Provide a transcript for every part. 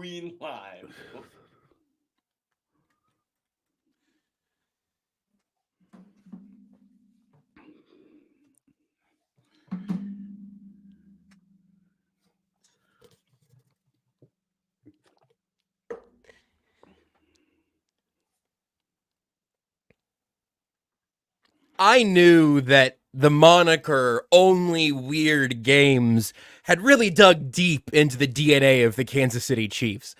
Queen live. I knew that the moniker Only Weird Games had really dug deep into the DNA of the Kansas City Chiefs.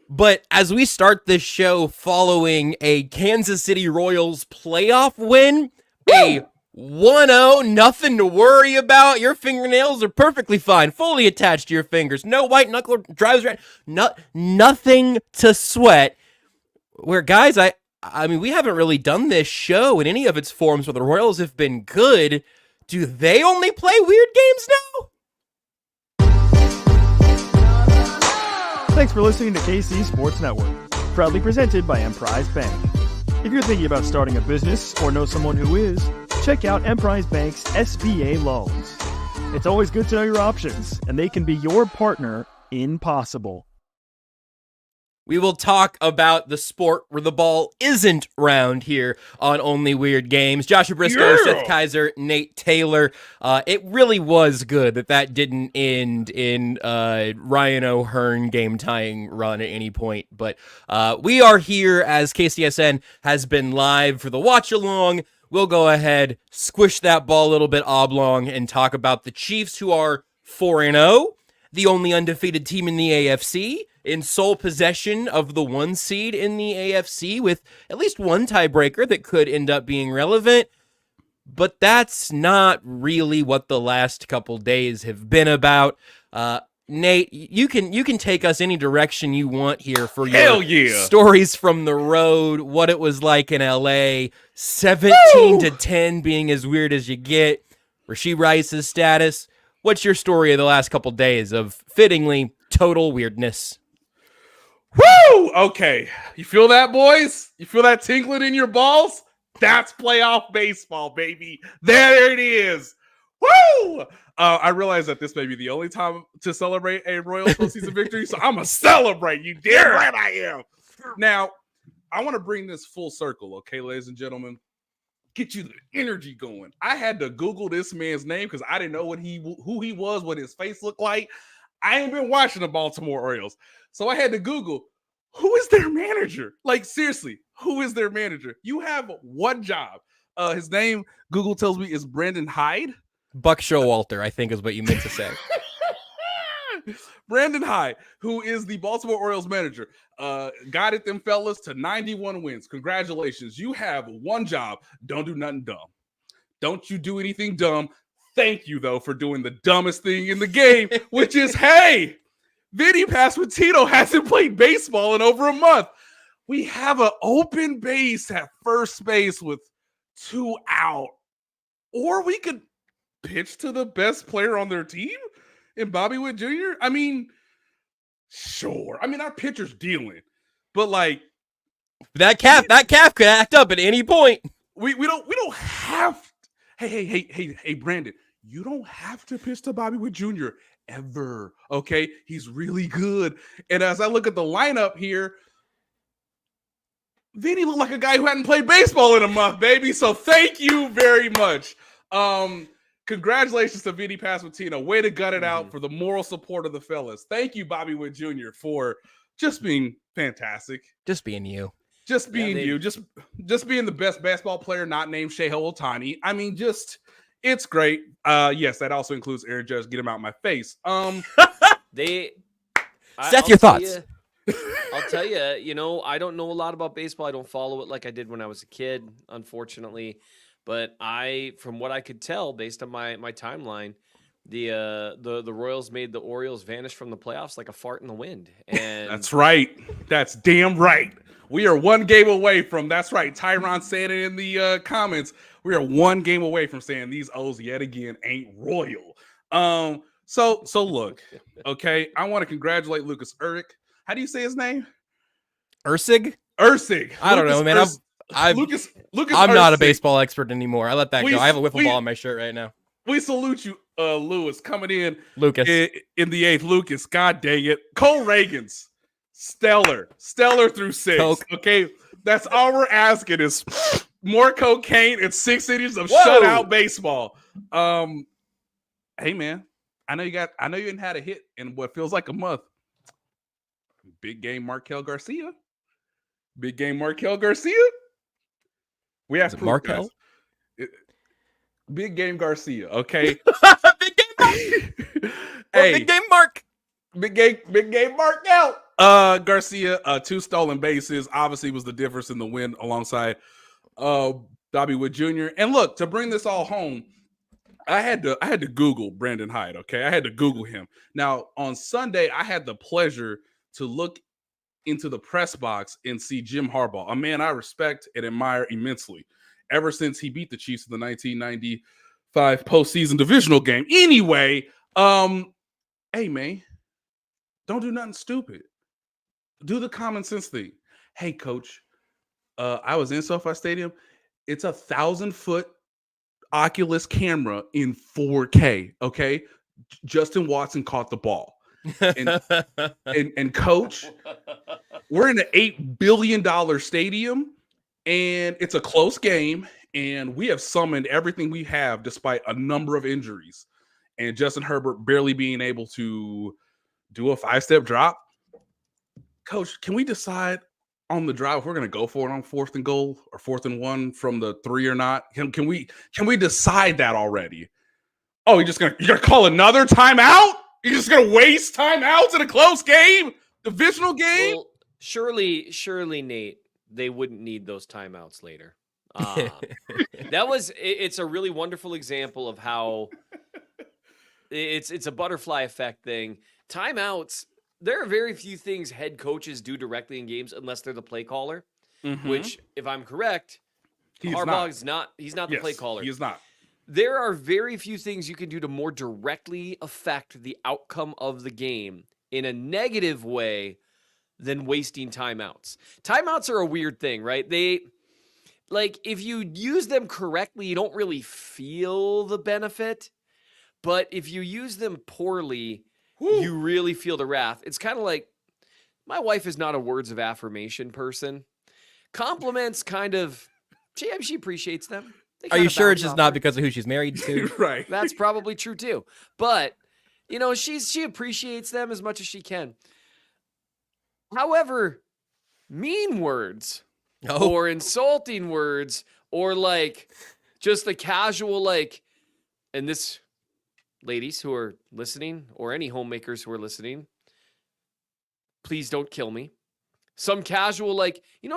But as we start this show following a Kansas City Royals playoff win, a 1-0, nothing to worry about. Your fingernails are perfectly fine, fully attached to your fingers. No white knuckle drives around. Nothing to sweat. Where, guys, I mean, we haven't really done this show in any of its forms where the Royals have been good. Do they only play weird games now? Thanks for listening to KC Sports Network, proudly presented by Emprise Bank. If you're thinking about starting a business or know someone who is, check out Emprise Bank's SBA loans. It's always good to know your options, and they can be your partner in possible. We will talk about the sport where the ball isn't round here on Only Weird Games. Joshua Brisco, Seth Keysor, Nate Taylor. It really was good that didn't end in Ryan O'Hearn game-tying run at any point. But we are here as KCSN has been live for the watch-along. We'll go ahead, squish that ball a little bit oblong, and talk about the Chiefs, who are 4-0, the only undefeated team in the AFC, in sole possession of the 1 seed in the AFC, with at least one tiebreaker that could end up being relevant. But that's not really what the last couple days have been about. Nate, you can take us any direction you want here for your stories from the road, what it was like in LA, 17-10 being as weird as you get, Rashee Rice's status. What's your story of the last couple days of, fittingly, total weirdness? Woo! Okay. You feel that, boys? You feel that tinkling in your balls? That's playoff baseball, baby. There it is. Woo! I realize that this may be the only time to celebrate a Royals postseason victory, so I'm going to celebrate. You damn right I am. Now, I want to bring this full circle, okay, ladies and gentlemen? Get you the energy going. I had to Google this man's name because I didn't know who he was, what his face looked like. I ain't been watching the Baltimore Orioles. So I had to Google, who is their manager? Like, seriously, who is their manager? You have one job. His name, Google tells me, is Brandon Hyde. Buck Showalter, I think is what you meant to say. Brandon Hyde, who is the Baltimore Orioles manager, guided them fellas to 91 wins. Congratulations. You have one job. Don't do nothing dumb. Don't you do anything dumb. Thank you, though, for doing the dumbest thing in the game, which is, hey, Vinny Pasquantino hasn't played baseball in over a month. We have an open base at first base with 2 out. Or we could pitch to the best player on their team in Bobby Witt Jr. I mean, sure. I mean, our pitcher's dealing. But, like, that calf could act up at any point. We don't have to. Hey, Brandon. You don't have to pitch to Bobby Witt Jr. ever, okay? He's really good. And as I look at the lineup here, Vinny looked like a guy who hadn't played baseball in a month, baby. So thank you very much. Congratulations to Vinny Pasquantino. Way to gut it out for the moral support of the fellas. Thank you, Bobby Witt Jr., for just being fantastic. Just being you. Just being you. Just being the best basketball player not named Shohei Ohtani. I mean, it's great. Yes, that also includes Aaron Judge. Get him out of my face. Seth, your thoughts. I'll tell you, I don't know a lot about baseball. I don't follow it like I did when I was a kid, unfortunately. But from what I could tell, based on my timeline, the Royals made the Orioles vanish from the playoffs like a fart in the wind. And that's right. That's damn right. We are 1 game away from. That's right. Tyron said it in the comments. We are 1 game away from saying these O's yet again ain't royal. So look, okay. I want to congratulate Lucas Urich. How do you say his name? Ursig. I don't know, man. Lucas I'm not a baseball expert anymore. I let that go. I have a wiffle ball on my shirt right now. We salute you, Lewis, coming in. Lucas. In the 8th. Lucas, God dang it. Cole Reagans stellar through 6. Coke. Okay, that's all we're asking is more cocaine and 6 innings of Whoa. shutout baseball. Hey man, I know you hadn't had a hit in what feels like a month. Big game Markel Garcia. We have proof, Markel? guys. Big game Garcia, okay? Big game Mark. Hey, Big game Mark. Big game Markel. Garcia, 2 stolen bases, obviously was the difference in the win alongside Bobby Wood Jr. And look, to bring this all home, I had to Google Brandon Hyde, okay? I had to Google him. Now, on Sunday, I had the pleasure to look into the press box and see Jim Harbaugh, a man I respect and admire immensely ever since he beat the Chiefs in the 1995 postseason divisional game. Anyway, hey, man, don't do nothing stupid. Do the common sense thing. Hey, coach, I was in SoFi Stadium. It's 1,000-foot Oculus camera in 4K, okay? Justin Watson caught the ball. And coach, we're in an $8 billion stadium, and it's a close game, and we have summoned everything we have despite a number of injuries, and Justin Herbert barely being able to do a 5-step drop. Coach, can we decide on the drive if we're going to go for it on 4th and goal or 4th and 1 from the 3 or not? Can we decide that already? Oh, you're gonna call another timeout? You're just gonna waste timeouts in a close game, divisional game? Well, surely, Nate, they wouldn't need those timeouts later. It's a really wonderful example of how it's a butterfly effect thing. Timeouts, there are very few things head coaches do directly in games unless they're the play caller, which, if I'm correct, Harbaugh's not. He's not the play caller. He is not. There are very few things you can do to more directly affect the outcome of the game in a negative way than wasting timeouts. Timeouts are a weird thing, right? If you use them correctly, you don't really feel the benefit. But if you use them poorly, you really feel the wrath. It's kind of like, my wife is not a words of affirmation person. Compliments she appreciates them. Are you sure it's just not because of who she's married to? Right. That's probably true too. But, she appreciates them as much as she can. However, mean words or insulting words or just the casual and this, ladies who are listening or any homemakers who are listening, please don't kill me. Some casual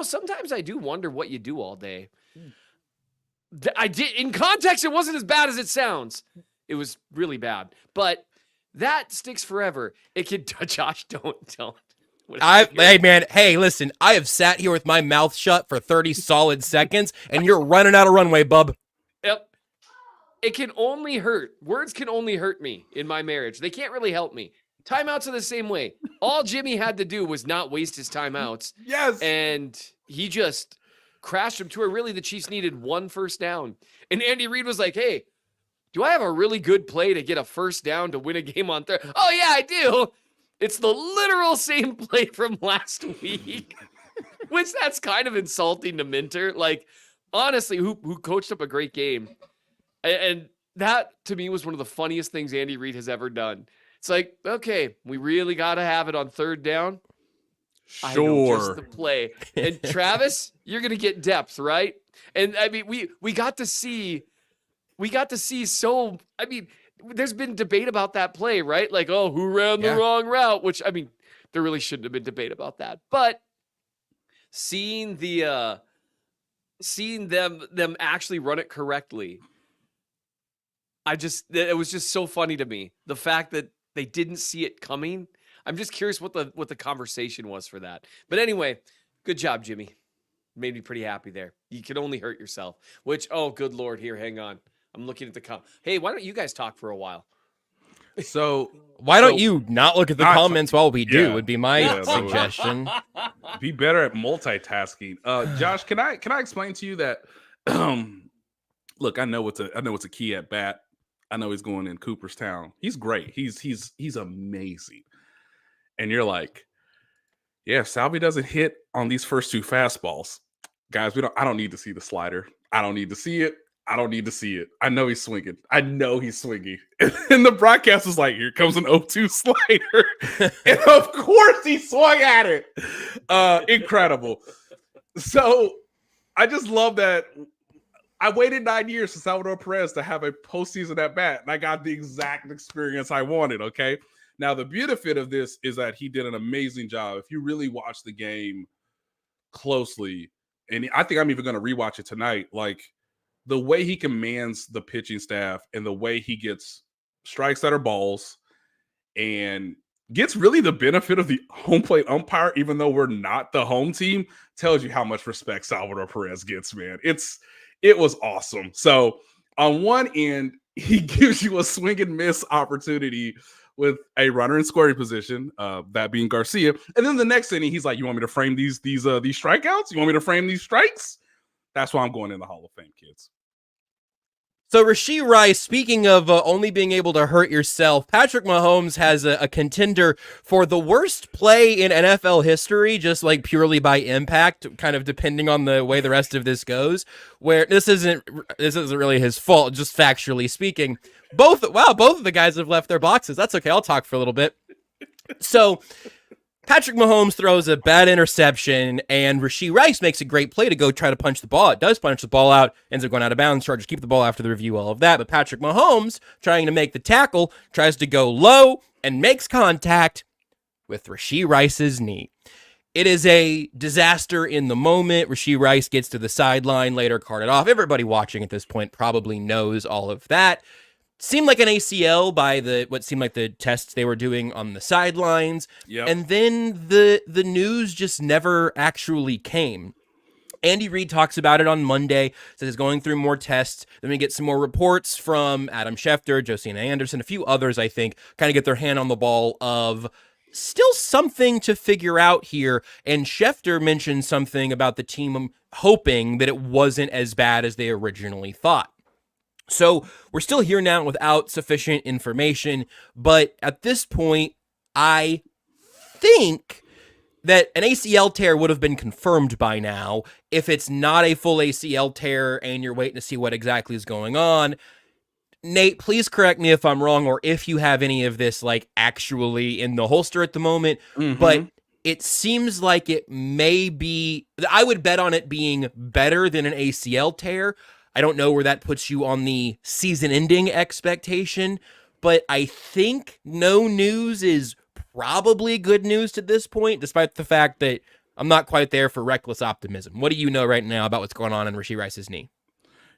sometimes I do wonder what you do all day. I did, in context, it wasn't as bad as it sounds. It was really bad, but that sticks forever. It could, Josh, don't. Hey man, listen, I have sat here with my mouth shut for 30 solid seconds, and you're running out of runway, bub. Yep. It can only hurt. Words can only hurt me in my marriage. They can't really help me. Timeouts are the same way. All Jimmy had to do was not waste his timeouts. Yes. And he just crashed him to where really the Chiefs needed 1 first down. And Andy Reid was like, hey, do I have a really good play to get a first down to win a game on Thursday? Oh, yeah, I do. It's the literal same play from last week, which that's kind of insulting to Minter. Honestly, who coached up a great game. And that, to me, was one of the funniest things Andy Reid has ever done. It's like, okay, we really got to have it on 3rd down. Sure. I know just the play. And Travis, you're going to get depth, right? And I mean, we got to see there's been debate about that play, right? Who ran the wrong route, which, I mean, there really shouldn't have been debate about that. But seeing them actually run it correctly, it was just so funny to me. The fact that they didn't see it coming. I'm just curious what the conversation was for that. But anyway, good job, Jimmy. Made me pretty happy there. You can only hurt yourself, which, oh, good Lord, here, hang on. I'm looking at the Hey, why don't you guys talk for a while? So why don't you not look at the comments while we do would be my suggestion. Be better at multitasking. Josh, can I explain to you that look, I know it's a key at bat. I know he's going in Cooperstown. He's great. He's amazing. And you're like, Yeah, if Salvi doesn't hit on these first two fastballs, guys, I don't need to see the slider. I don't need to see it. I don't need to see it. I know he's swinging. I know he's swinging. And the broadcast was like, here comes an 0-2 slider. And of course he swung at it. Incredible. So I just love that. I waited 9 years for Salvador Perez to have a postseason at bat, and I got the exact experience I wanted, okay? Now, the benefit of this is that he did an amazing job. If you really watch the game closely, and I think I'm even going to rewatch it tonight, like the way he commands the pitching staff and the way he gets strikes that are balls and gets really the benefit of the home plate umpire, even though we're not the home team, tells you how much respect Salvador Perez gets, man. It was awesome. So on one end, he gives you a swing and miss opportunity with a runner in scoring position, that being Garcia. And then the next inning, he's like, you want me to frame these strikeouts? You want me to frame these strikes? That's why I'm going in the Hall of Fame, kids. So Rashee Rice, speaking of only being able to hurt yourself, Patrick Mahomes has a contender for the worst play in NFL history, just like purely by impact, kind of depending on the way the rest of this goes, where this isn't really his fault, just factually speaking. Both of the guys have left their boxes. That's okay. I'll talk for a little bit. So Patrick Mahomes throws a bad interception, and Rashee Rice makes a great play to go try to punch the ball. It does punch the ball out, ends up going out of bounds. Chargers keep the ball after the review, all of that. But Patrick Mahomes, trying to make the tackle, tries to go low and makes contact with Rashee Rice's knee. It is a disaster in the moment. Rashee Rice gets to the sideline, later carted off. Everybody watching at this point probably knows all of that. Seemed like an ACL by what seemed like the tests they were doing on the sidelines. Yep. And then the news just never actually came. Andy Reid talks about it on Monday, says he's going through more tests. Then we get some more reports from Adam Schefter, Josina Anderson, a few others, I think, kind of get their hand on the ball of still something to figure out here. And Schefter mentioned something about the team hoping that it wasn't as bad as they originally thought. So we're still here now without sufficient information, but at this point, I think that an ACL tear would have been confirmed by now. If it's not a full ACL tear and you're waiting to see what exactly is going on, Nate, please correct me if I'm wrong, or if you have any of this like actually in the holster at the moment, but it seems like it may be, I would bet on it being better than an ACL tear. I don't know where that puts you on the season-ending expectation, but I think no news is probably good news to this point, despite the fact that I'm not quite there for reckless optimism. What do you know right now about what's going on in Rashee Rice's knee?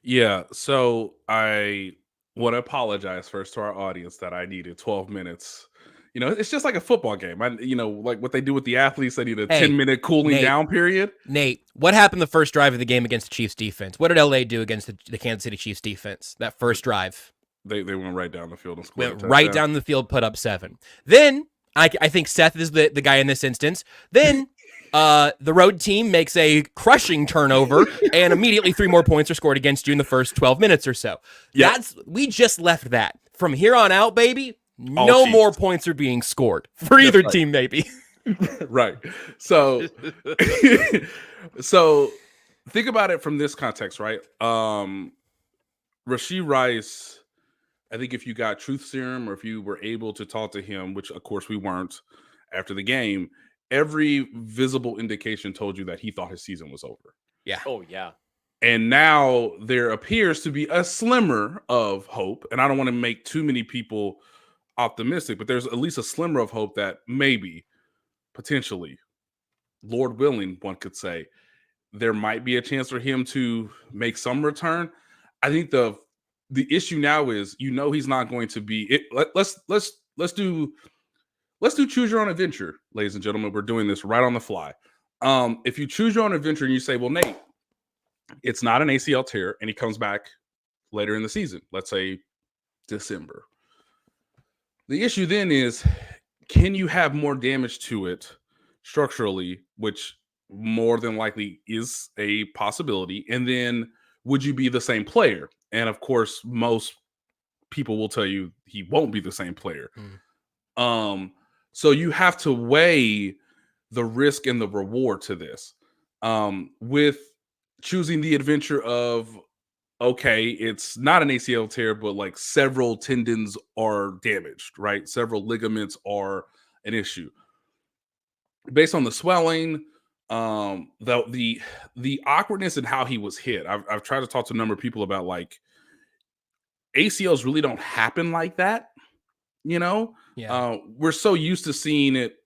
Yeah, so I want to apologize first to our audience that I needed 12 minutes. You know, it's just like a football game. Like what they do with the athletes, they need a 10-minute cooling down period. Nate, what happened the first drive of the game against the Chiefs defense? What did LA do against the Kansas City Chiefs defense? That first drive. They went right down the field and scored. Went right down the field, put up 7. Then, I think Seth is the guy in this instance. Then the road team makes a crushing turnover, and immediately 3 more points are scored against you in the first 12 minutes or so. Yep. We just left that. From here on out, baby, no more points are being scored for either team, maybe. Right. So, so think about it from this context, right? Rashee Rice, I think if you got truth serum or if you were able to talk to him, which of course we weren't after the game, every visible indication told you that he thought his season was over. Yeah. Oh, yeah. And now there appears to be a slimmer of hope. And I don't want to make too many people optimistic, but there's at least a slimmer of hope that maybe, potentially, Lord willing, one could say, there might be a chance for him to make some return. I think the issue now is, he's not going to be it. Let's do choose your own adventure, ladies and gentlemen. We're doing this right on the fly. If you choose your own adventure and you say, well, Nate, it's not an ACL tear, and he comes back later in the season, let's say December. The issue then is, can you have more damage to it structurally, which more than likely is a possibility, and then would you be the same player? And of course, most people will tell you he won't be the same player. So you have to weigh the risk and the reward to this. With choosing the adventure of, okay, it's not an ACL tear, but like several tendons are damaged, right? Several ligaments are an issue. Based on the swelling, the awkwardness and how he was hit. I've tried to talk to a number of people about like ACLs really don't happen like that, you know? Yeah. We're so used to seeing it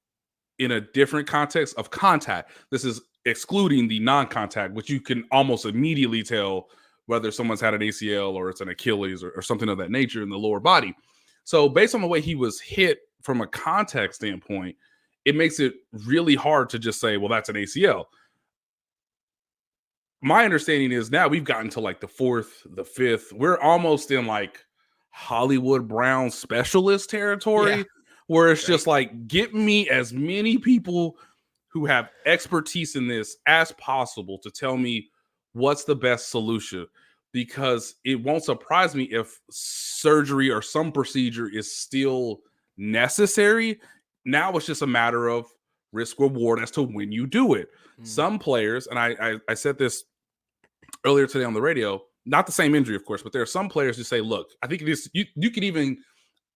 in a different context of contact. This is excluding the non-contact, which you can almost immediately tell whether someone's had an ACL or it's an Achilles or something of that nature in the lower body. So based on the way he was hit from a contact standpoint, it makes it really hard to just say, well, that's an ACL. My understanding is now we've gotten to like the 4th, the 5th. We're almost in like Hollywood Brown specialist territory, where it's just like, get me as many people who have expertise in this as possible to tell me what's the best solution, because it won't surprise me if surgery or some procedure is still necessary. Now it's just a matter of risk reward as to when you do it. Some players, and I said this earlier today on the radio, not the same injury, of course, but there are some players who say, look, I think this, you could even,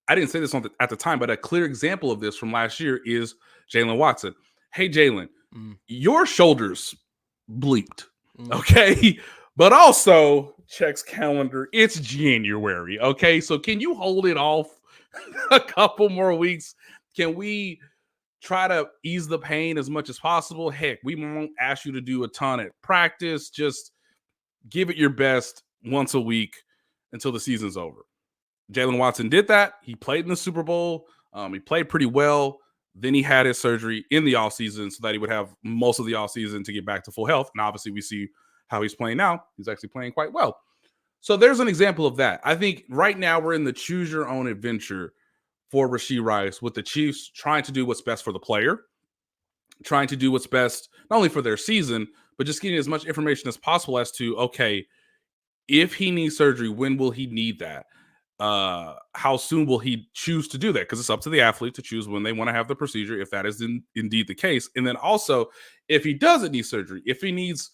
I didn't say this at the time, but a clear example of this from last year is Jalen Watson. Hey, Jalen, your shoulders bleeped, okay? But also, checks calendar, it's January, okay? So can you hold it off a couple more weeks? Can we try to ease the pain as much as possible? Heck, we won't ask you to do a ton at practice. Just give it your best once a week until the season's over. Jalen Watson did that. He played in the Super Bowl. He played pretty well. Then he had his surgery in the offseason so that he would have most of the offseason to get back to full health. And obviously we see how he's playing now. He's actually playing quite well. So there's an example of that. I think right now we're in the choose your own adventure for Rashee Rice, with the Chiefs trying to do what's best for the player, trying to do what's best not only for their season, but just getting as much information as possible as to, okay, if he needs surgery, when will he need that? How soon will he choose to do that? Because it's up to the athlete to choose when they want to have the procedure, if that is indeed the case. And then also, if he doesn't need surgery, if he needs,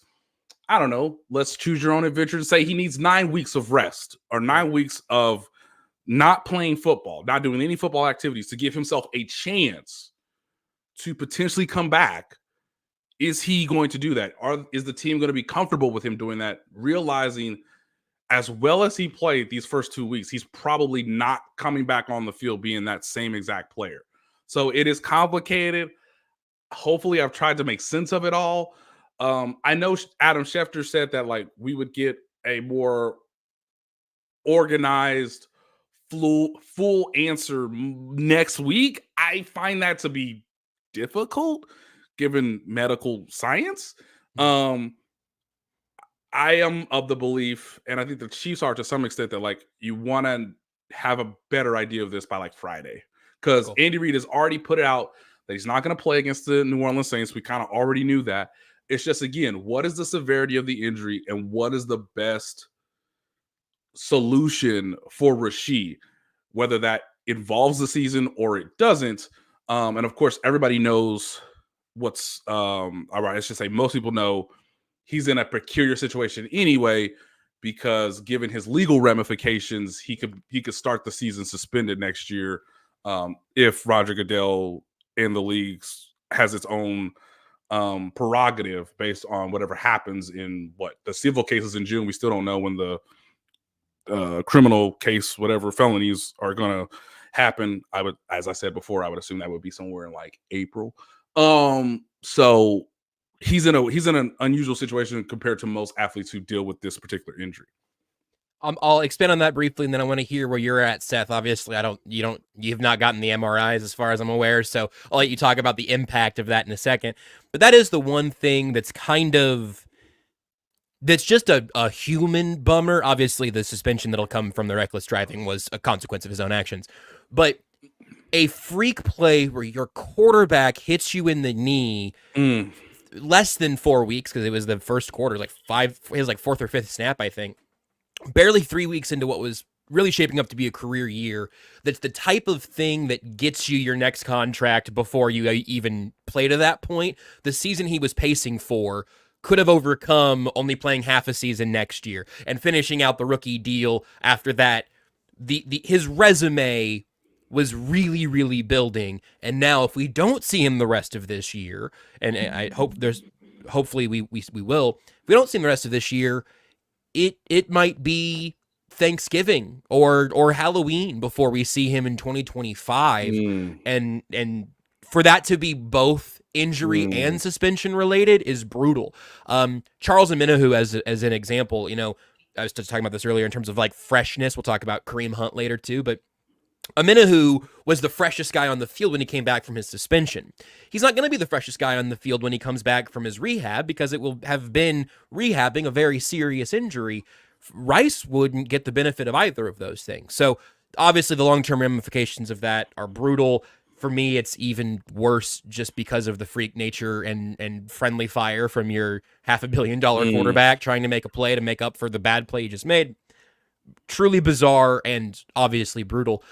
I don't know, let's choose your own adventure and say he needs 9 weeks of rest or 9 weeks of not playing football, not doing any football activities to give himself a chance to potentially come back. Is he going to do that? Or is the team going to be comfortable with him doing that, realizing as well as he played these first 2 weeks, he's probably not coming back on the field being that same exact player? So it is complicated. Hopefully I've tried to make sense of it all. I know Adam Schefter said that like we would get a more organized full answer next week. I find that to be difficult given medical science. I am of the belief, and I think the Chiefs are to some extent, that like you want to have a better idea of this by like Friday, because Andy Reid has already put it out that he's not going to play against the New Orleans Saints. We kind of already knew that. It's just, again, what is the severity of the injury and what is the best solution for Rashee, whether that involves the season or it doesn't. And of course, everybody knows what's all right. Let's just say most people know he's in a peculiar situation anyway, because given his legal ramifications, he could start the season suspended next year if Roger Goodell and the leagues has its own prerogative based on whatever happens in the civil cases in June. We still don't know when the criminal case, whatever felonies are going to happen. As I said before, I would assume that would be somewhere in like April. So he's in an unusual situation compared to most athletes who deal with this particular injury. I'll expand on that briefly, and then I want to hear where you're at, Seth. Obviously, you've not gotten the MRIs as far as I'm aware, so I'll let you talk about the impact of that in a second. But that is the one thing that's that's just a human bummer. Obviously, the suspension that'll come from the reckless driving was a consequence of his own actions. But a freak play where your quarterback hits you in the knee less than 4 weeks, because it was the first quarter, his fourth or fifth snap, I think. Barely 3 weeks into what was really shaping up to be a career year. That's the type of thing that gets you your next contract before you even play to that point. The season he was pacing for could have overcome only playing half a season next year and finishing out the rookie deal after that. His resume was really, really building. And now if we don't see him the rest of this year, and I hope hopefully we will, if we don't see him the rest of this year, it might be Thanksgiving or Halloween before we see him in 2025. And for that to be both injury and suspension related is brutal. Charles Omenihu as an example, I was just talking about this earlier in terms of like freshness. We'll talk about Kareem Hunt later too, but Omenihu was the freshest guy on the field when he came back from his suspension. He's not going to be the freshest guy on the field when he comes back from his rehab because it will have been rehabbing a very serious injury. Rice wouldn't get the benefit of either of those things. So obviously the long-term ramifications of that are brutal. For me, it's even worse just because of the freak nature and friendly fire from your $500 million quarterback trying to make a play to make up for the bad play you just made. Truly bizarre and obviously brutal.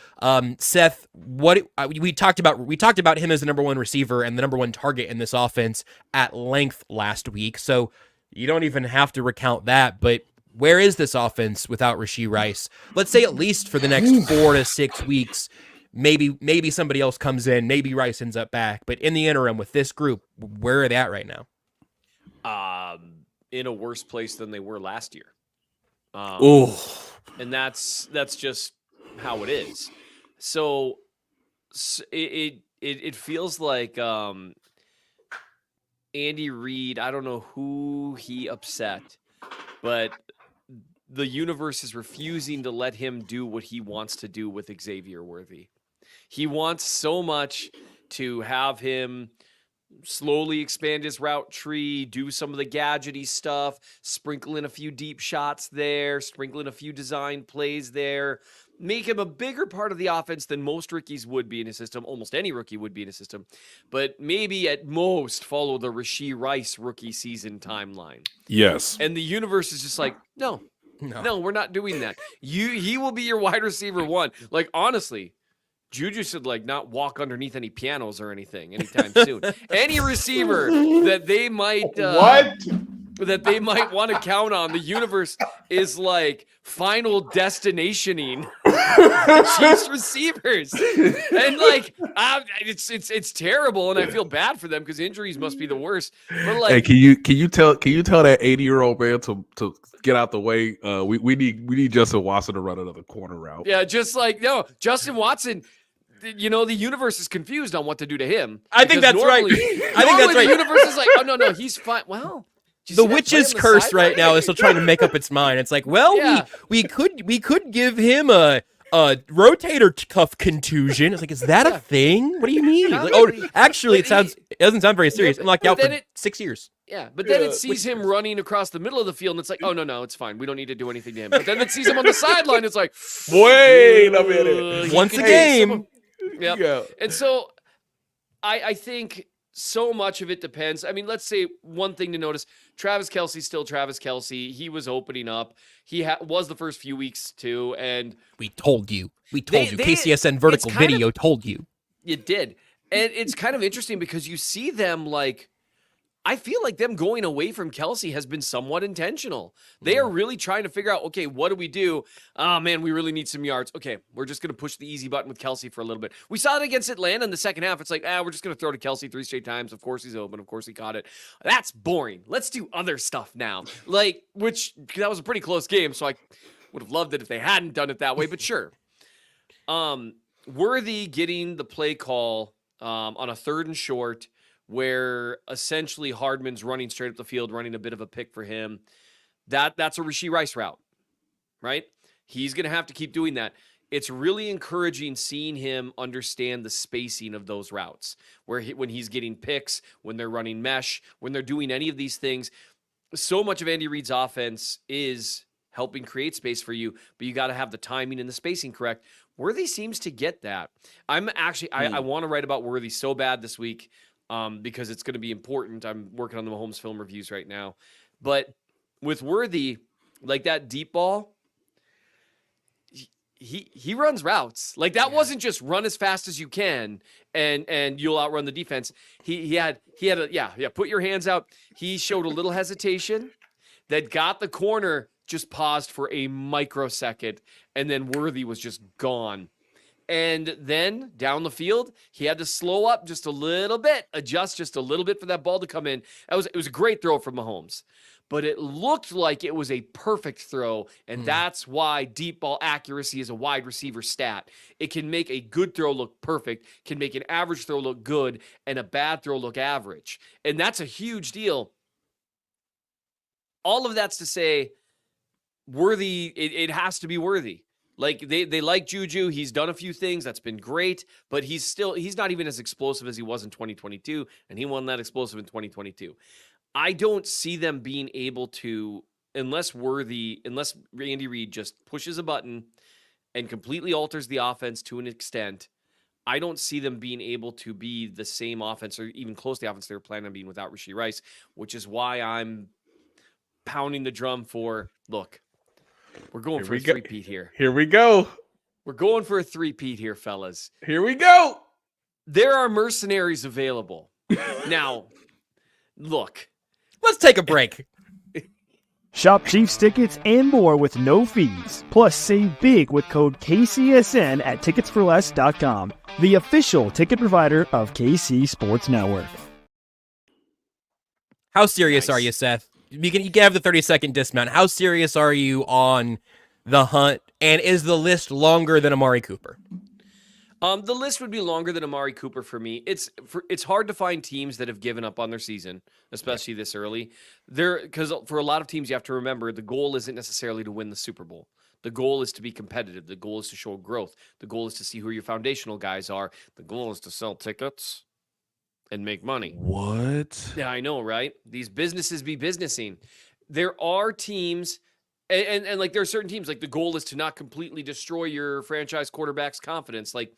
Seth, we talked about him as the number one receiver and the number one target in this offense at length last week. So you don't even have to recount that. But where is this offense without Rashee Rice? Let's say at least for the next 4 to 6 weeks. Maybe somebody else comes in. Maybe Rice ends up back. But in the interim, with this group, where are they at right now? In a worse place than they were last year. And that's just how it is. So it feels like Andy Reid, I don't know who he upset, but the universe is refusing to let him do what he wants to do with Xavier Worthy. He wants so much to have him slowly expand his route tree, do some of the gadgety stuff, sprinkle in a few deep shots there, sprinkle in a few design plays there, make him a bigger part of the offense than most rookies would be in a system, almost any rookie would be in a system, but maybe at most follow the Rashee Rice rookie season timeline. Yes. And the universe is just like, no, we're not doing that. He will be your wide receiver one. Like, honestly, Juju should not walk underneath any pianos or anything anytime soon. Any receiver that they might want to count on, the universe is like final destinationing Chiefs receivers, and it's terrible, and I feel bad for them because injuries must be the worst. But hey, can you tell that 80-year-old man to get out the way? We need Justin Watson to run another corner route. Yeah, Justin Watson. The universe is confused on what to do to him. I think that's right. The universe is like, oh no, he's fine. Well, the witch's curse right now is still trying to make up its mind. It's like, well, yeah. we could give him a rotator cuff contusion. It's like, is that a thing? What do you mean? Actually, it doesn't sound very serious. I'm locked out for 6 years. Yeah, but then it sees him running across the middle of the field, and it's like, oh, no, it's fine. We don't need to do anything to him. But then it sees him on the sideline, it's like, wait a minute. Once a game. Yeah. And so I think so much of it depends. I mean, let's say one thing to notice, Travis Kelce's still Travis Kelce. He was opening up. He was the first few weeks too. And we told you. KCSN Vertical Video told you. It did. And it's kind of interesting because you see them I feel like them going away from Kelce has been somewhat intentional. They are really trying to figure out, okay, what do we do? Oh, man, we really need some yards. Okay, we're just going to push the easy button with Kelce for a little bit. We saw it against Atlanta in the second half. It's like, we're just going to throw to Kelce 3 straight times. Of course he's open. Of course he caught it. That's boring. Let's do other stuff now. Which that was a pretty close game, so I would have loved it if they hadn't done it that way, but sure. Worthy getting the play call on a 3rd and short, where essentially Hardman's running straight up the field, running a bit of a pick for him. That's a Rashee Rice route, right? He's going to have to keep doing that. It's really encouraging seeing him understand the spacing of those routes, when he's getting picks, when they're running mesh, when they're doing any of these things. So much of Andy Reid's offense is helping create space for you, but you got to have the timing and the spacing correct. Worthy seems to get that. I want to write about Worthy so bad this week. Because it's going to be important. I'm working on the Mahomes film reviews right now. But with Worthy, that deep ball, he runs routes. Like that wasn't just run as fast as you can and you'll outrun the defense. He had put your hands out. He showed a little hesitation that got the corner just paused for a microsecond, and then Worthy was just gone. And then down the field, he had to slow up just a little bit, adjust just a little bit for that ball to come in. It was a great throw from Mahomes, but it looked like it was a perfect throw, and that's why deep ball accuracy is a wide receiver stat. It can make a good throw look perfect, can make an average throw look good, and a bad throw look average. And that's a huge deal. All of that's to say, Worthy, it has to be Worthy. Like they like Juju. He's done a few things. That's been great, but he's not even as explosive as he was in 2022, and he wasn't that explosive in 2022. I don't see them being able to, unless Andy Reid just pushes a button and completely alters the offense to an extent. I don't see them being able to be the same offense or even close to the offense they were planning on being without Rashee Rice, which is why I'm pounding the drum for, look, we're going for a three-peat here. Here we go. We're going for a three-peat here, fellas. Here we go. There are mercenaries available. Now, look. Let's take a break. Shop Chiefs tickets and more with no fees. Plus, save big with code KCSN at ticketsforless.com, the official ticket provider of KC Sports Network. How serious are you, Seth? You can have the 30-second dismount. How serious are you on the hunt? And is the list longer than Amari Cooper? The list would be longer than Amari Cooper for me. It's hard to find teams that have given up on their season, especially this early. Because for a lot of teams, you have to remember the goal isn't necessarily to win the Super Bowl. The goal is to be competitive. The goal is to show growth. The goal is to see who your foundational guys are. The goal is to sell tickets and make money. What? Yeah, I know, right? These businesses be businessing. There are teams, and like there are certain teams, like the goal is to not completely destroy your franchise quarterback's confidence. Like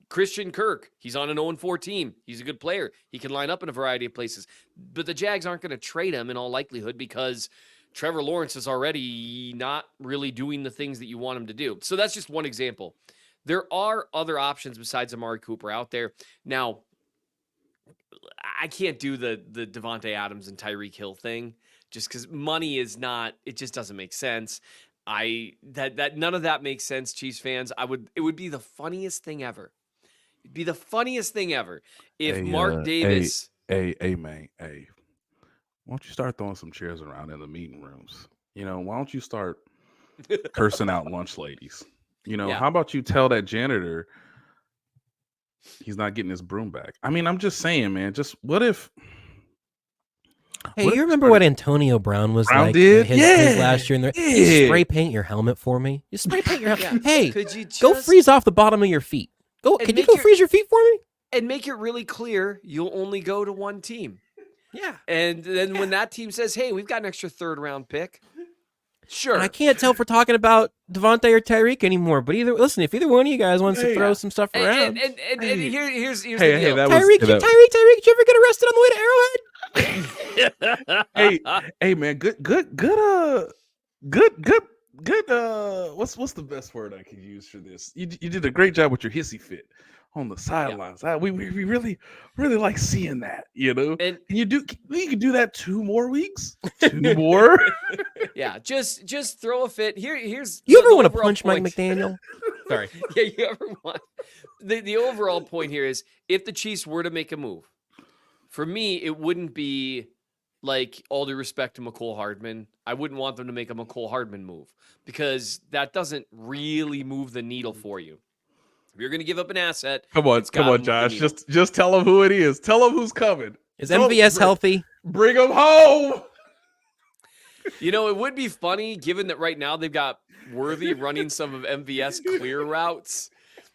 Christian Kirk, he's on an 0-4 team. He's a good player. He can line up in a variety of places. But the Jags aren't going to trade him in all likelihood because Trevor Lawrence is already not really doing the things that you want him to do. So that's just one example. There are other options besides Amari Cooper out there. Now, I can't do the Devontae Adams and Tyreek Hill thing just because money is not, it just doesn't make sense. That none of that makes sense, Chiefs fans. It would be the funniest thing ever. It'd be the funniest thing ever if Mark Davis. Hey, man. Hey, why don't you start throwing some chairs around in the meeting rooms? Why don't you start cursing out lunch ladies? How about you tell that janitor he's not getting his broom back? I mean, I'm just saying, man. Just what if? Hey, you remember what Antonio Brown was like did? His last year in there? Hey, spray paint your helmet for me. Just spray paint your helmet. Hey, could you go freeze off the bottom of your feet. Can you go freeze your feet for me? And make it really clear you'll only go to one team. Yeah. And then when that team says, hey, we've got an extra third-round pick, sure. And I can't tell if we're talking about Devontae or Tyreek anymore, but if either one of you guys wants to throw some stuff around. And here's the deal. Tyreek, did you ever get arrested on the way to Arrowhead? hey, man, good. What's the best word I could use for this? You did a great job with your hissy fit on the sidelines. Yeah. We really like seeing that. And you can do that 2 more weeks. 2 more. Yeah, just throw a fit. Here's you ever want to punch Mike McDaniel? Sorry. Yeah, you ever want the overall point here is if the Chiefs were to make a move, for me, it wouldn't be like, all due respect to McCole Hardman, I wouldn't want them to make a McCole Hardman move because that doesn't really move the needle for you. If you're going to give up an asset, come on, Josh. Just tell them who it is. Tell them who's coming. Is MVS healthy? Bring him home. It would be funny given that right now they've got Worthy running some of MVS clear routes.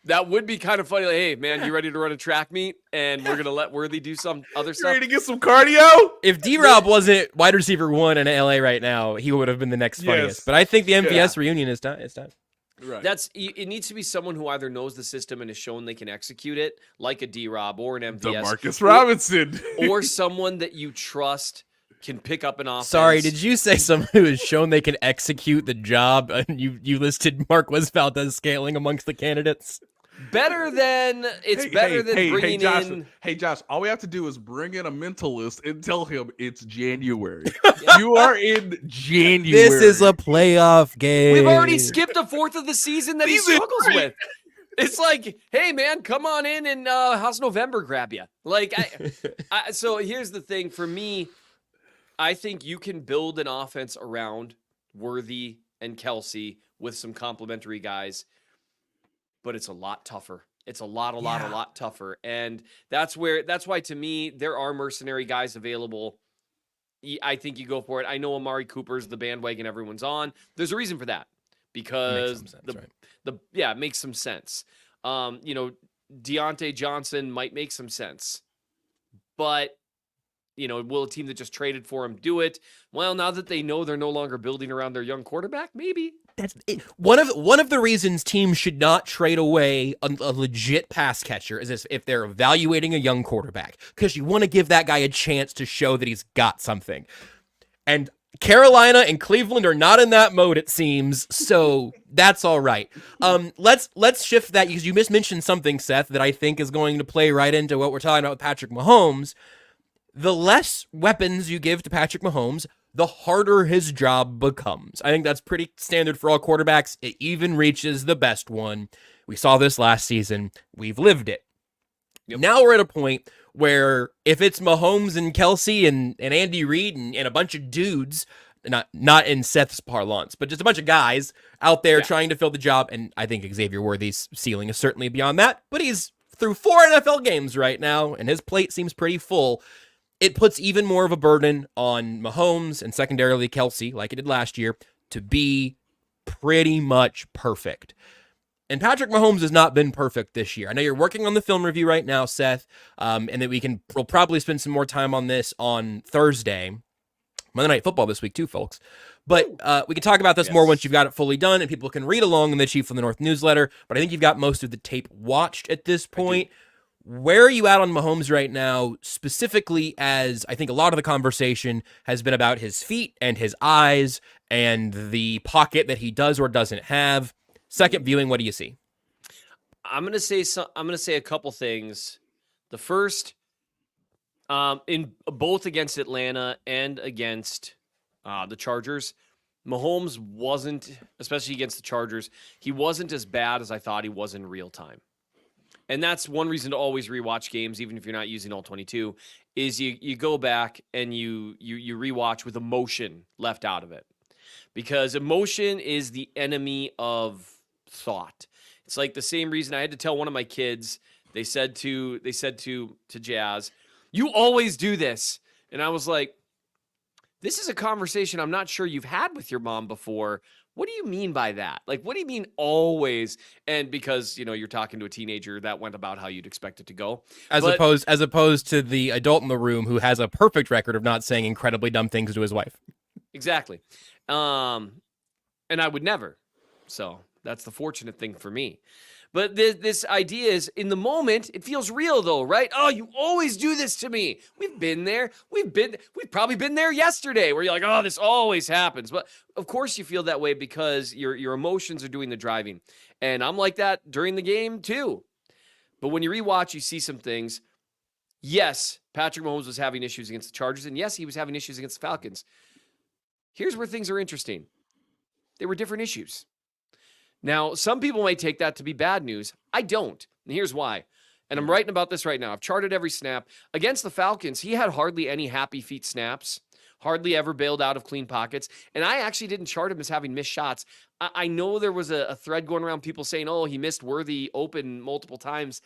That would be kind of funny. Like, hey, man, you ready to run a track meet? And we're going to let Worthy do some other stuff. Ready to get some cardio? If D-Rob wasn't wide receiver 1 in LA right now, he would have been the next funniest. But I think the MVS reunion is time. Right. It needs to be someone who either knows the system and has shown they can execute it, like a D-Rob or an MVS. DeMarcus Robinson. Or someone that you trust can pick up an offense. Sorry, did you say someone who has shown they can execute the job? And you listed Marquez Valdez-Scantling amongst the candidates. Better than bringing Josh, in. Hey, Josh, all we have to do is bring in a mentalist and tell him it's January. You are in January. This is a playoff game. We've already skipped a fourth of the season that he struggles with. It's like, hey man, come on in and how's November grab you? Like, so here's the thing for me. I think you can build an offense around Worthy and Kelsey with some complementary guys, but it's a lot tougher. It's a lot tougher. And that's why to me, there are mercenary guys available. I think you go for it. I know Amari Cooper's the bandwagon everyone's on. There's a reason for that because it makes some sense. Deontay Johnson might make some sense, but will a team that just traded for him do it? Well, now that they know they're no longer building around their young quarterback, maybe. That's it. One of the reasons teams should not trade away a legit pass catcher is if they're evaluating a young quarterback, because you want to give that guy a chance to show that he's got something. And Carolina and Cleveland are not in that mode, it seems, so that's all right. Let's shift that, because you mentioned something, Seth, that I think is going to play right into what we're talking about with Patrick Mahomes. The less weapons you give to Patrick Mahomes, the harder his job becomes. I think that's pretty standard for all quarterbacks. It even reaches the best one. We saw this last season. We've lived it. Yep. Now we're at a point where if it's Mahomes and Kelsey and Andy Reid and a bunch of dudes, not in Seth's parlance, but just a bunch of guys out there trying to fill the job, and I think Xavier Worthy's ceiling is certainly beyond that, but he's through 4 NFL games right now, and his plate seems pretty full. It puts even more of a burden on Mahomes and secondarily Kelsey, like it did last year, to be pretty much perfect. And Patrick Mahomes has not been perfect this year. I know you're working on the film review right now, Seth, and that we'll probably spend some more time on this on Thursday. Monday Night Football this week too, folks. But we can talk about this more once you've got it fully done, and people can read along in the Chief of the North newsletter. But I think you've got most of the tape watched at this point. Where are you at on Mahomes right now, specifically as I think a lot of the conversation has been about his feet and his eyes and the pocket that he does or doesn't have? Second viewing, what do you see? I'm going to say a couple things. The first, in both against Atlanta and against the Chargers, Mahomes wasn't, especially against the Chargers, he wasn't as bad as I thought he was in real time. And that's one reason to always rewatch games, even if you're not using all 22, is you go back and you rewatch with emotion left out of it. Because emotion is the enemy of thought. It's like the same reason I had to tell one of my kids, they said to Jazz, "You always do this." And I was like, this is a conversation I'm not sure you've had with your mom before. What do you mean by that? Like, what do you mean always? And because, you're talking to a teenager, that went about how you'd expect it to go. As opposed to the adult in the room who has a perfect record of not saying incredibly dumb things to his wife. Exactly. And I would never. So that's the fortunate thing for me. But this idea is, in the moment, it feels real, though, right? Oh, you always do this to me. We've been there. We've probably been there yesterday, where you're like, oh, this always happens. But of course, you feel that way because your emotions are doing the driving, and I'm like that during the game too. But when you rewatch, you see some things. Yes, Patrick Mahomes was having issues against the Chargers, and yes, he was having issues against the Falcons. Here's where things are interesting. They were different issues. Now, some people might take that to be bad news. I don't. And here's why. And I'm writing about this right now. I've charted every snap. Against the Falcons, he had hardly any happy feet snaps, hardly ever bailed out of clean pockets. And I actually didn't chart him as having missed shots. I know there was a thread going around, people saying, oh, he missed Worthy open multiple times.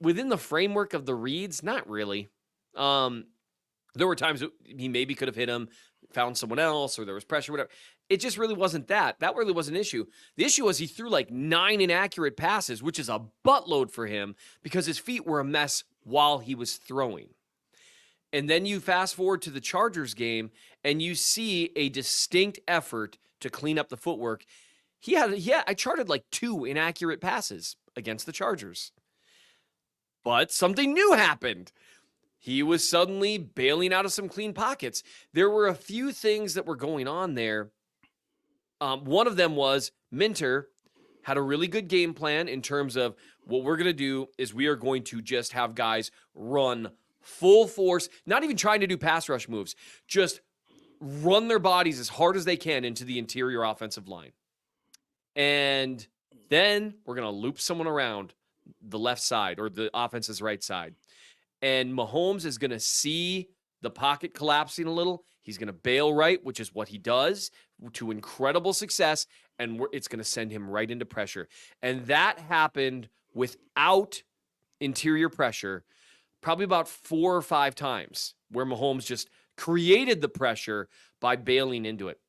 Within the framework of the reads, not really. There were times he maybe could have hit him, found someone else, or there was pressure, whatever. It just really wasn't that. That really was an issue. The issue was he threw like 9 inaccurate passes, which is a buttload for him because his feet were a mess while he was throwing. And then you fast forward to the Chargers game and you see a distinct effort to clean up the footwork. I charted like 2 inaccurate passes against the Chargers. But something new happened. he was suddenly bailing out of some clean pockets. There were a few things that were going on there. One of them was Minter had a really good game plan in terms of what we're going to do is we are going to just have guys run full force, not even trying to do pass rush moves, just run their bodies as hard as they can into the interior offensive line. And then we're going to loop someone around the left side or the offense's right side. And Mahomes is going to see the pocket collapsing a little. He's going to bail right, which is what he does to incredible success. And it's going to send him right into pressure. And that happened without interior pressure probably about 4 or 5 times where Mahomes just created the pressure by bailing into it.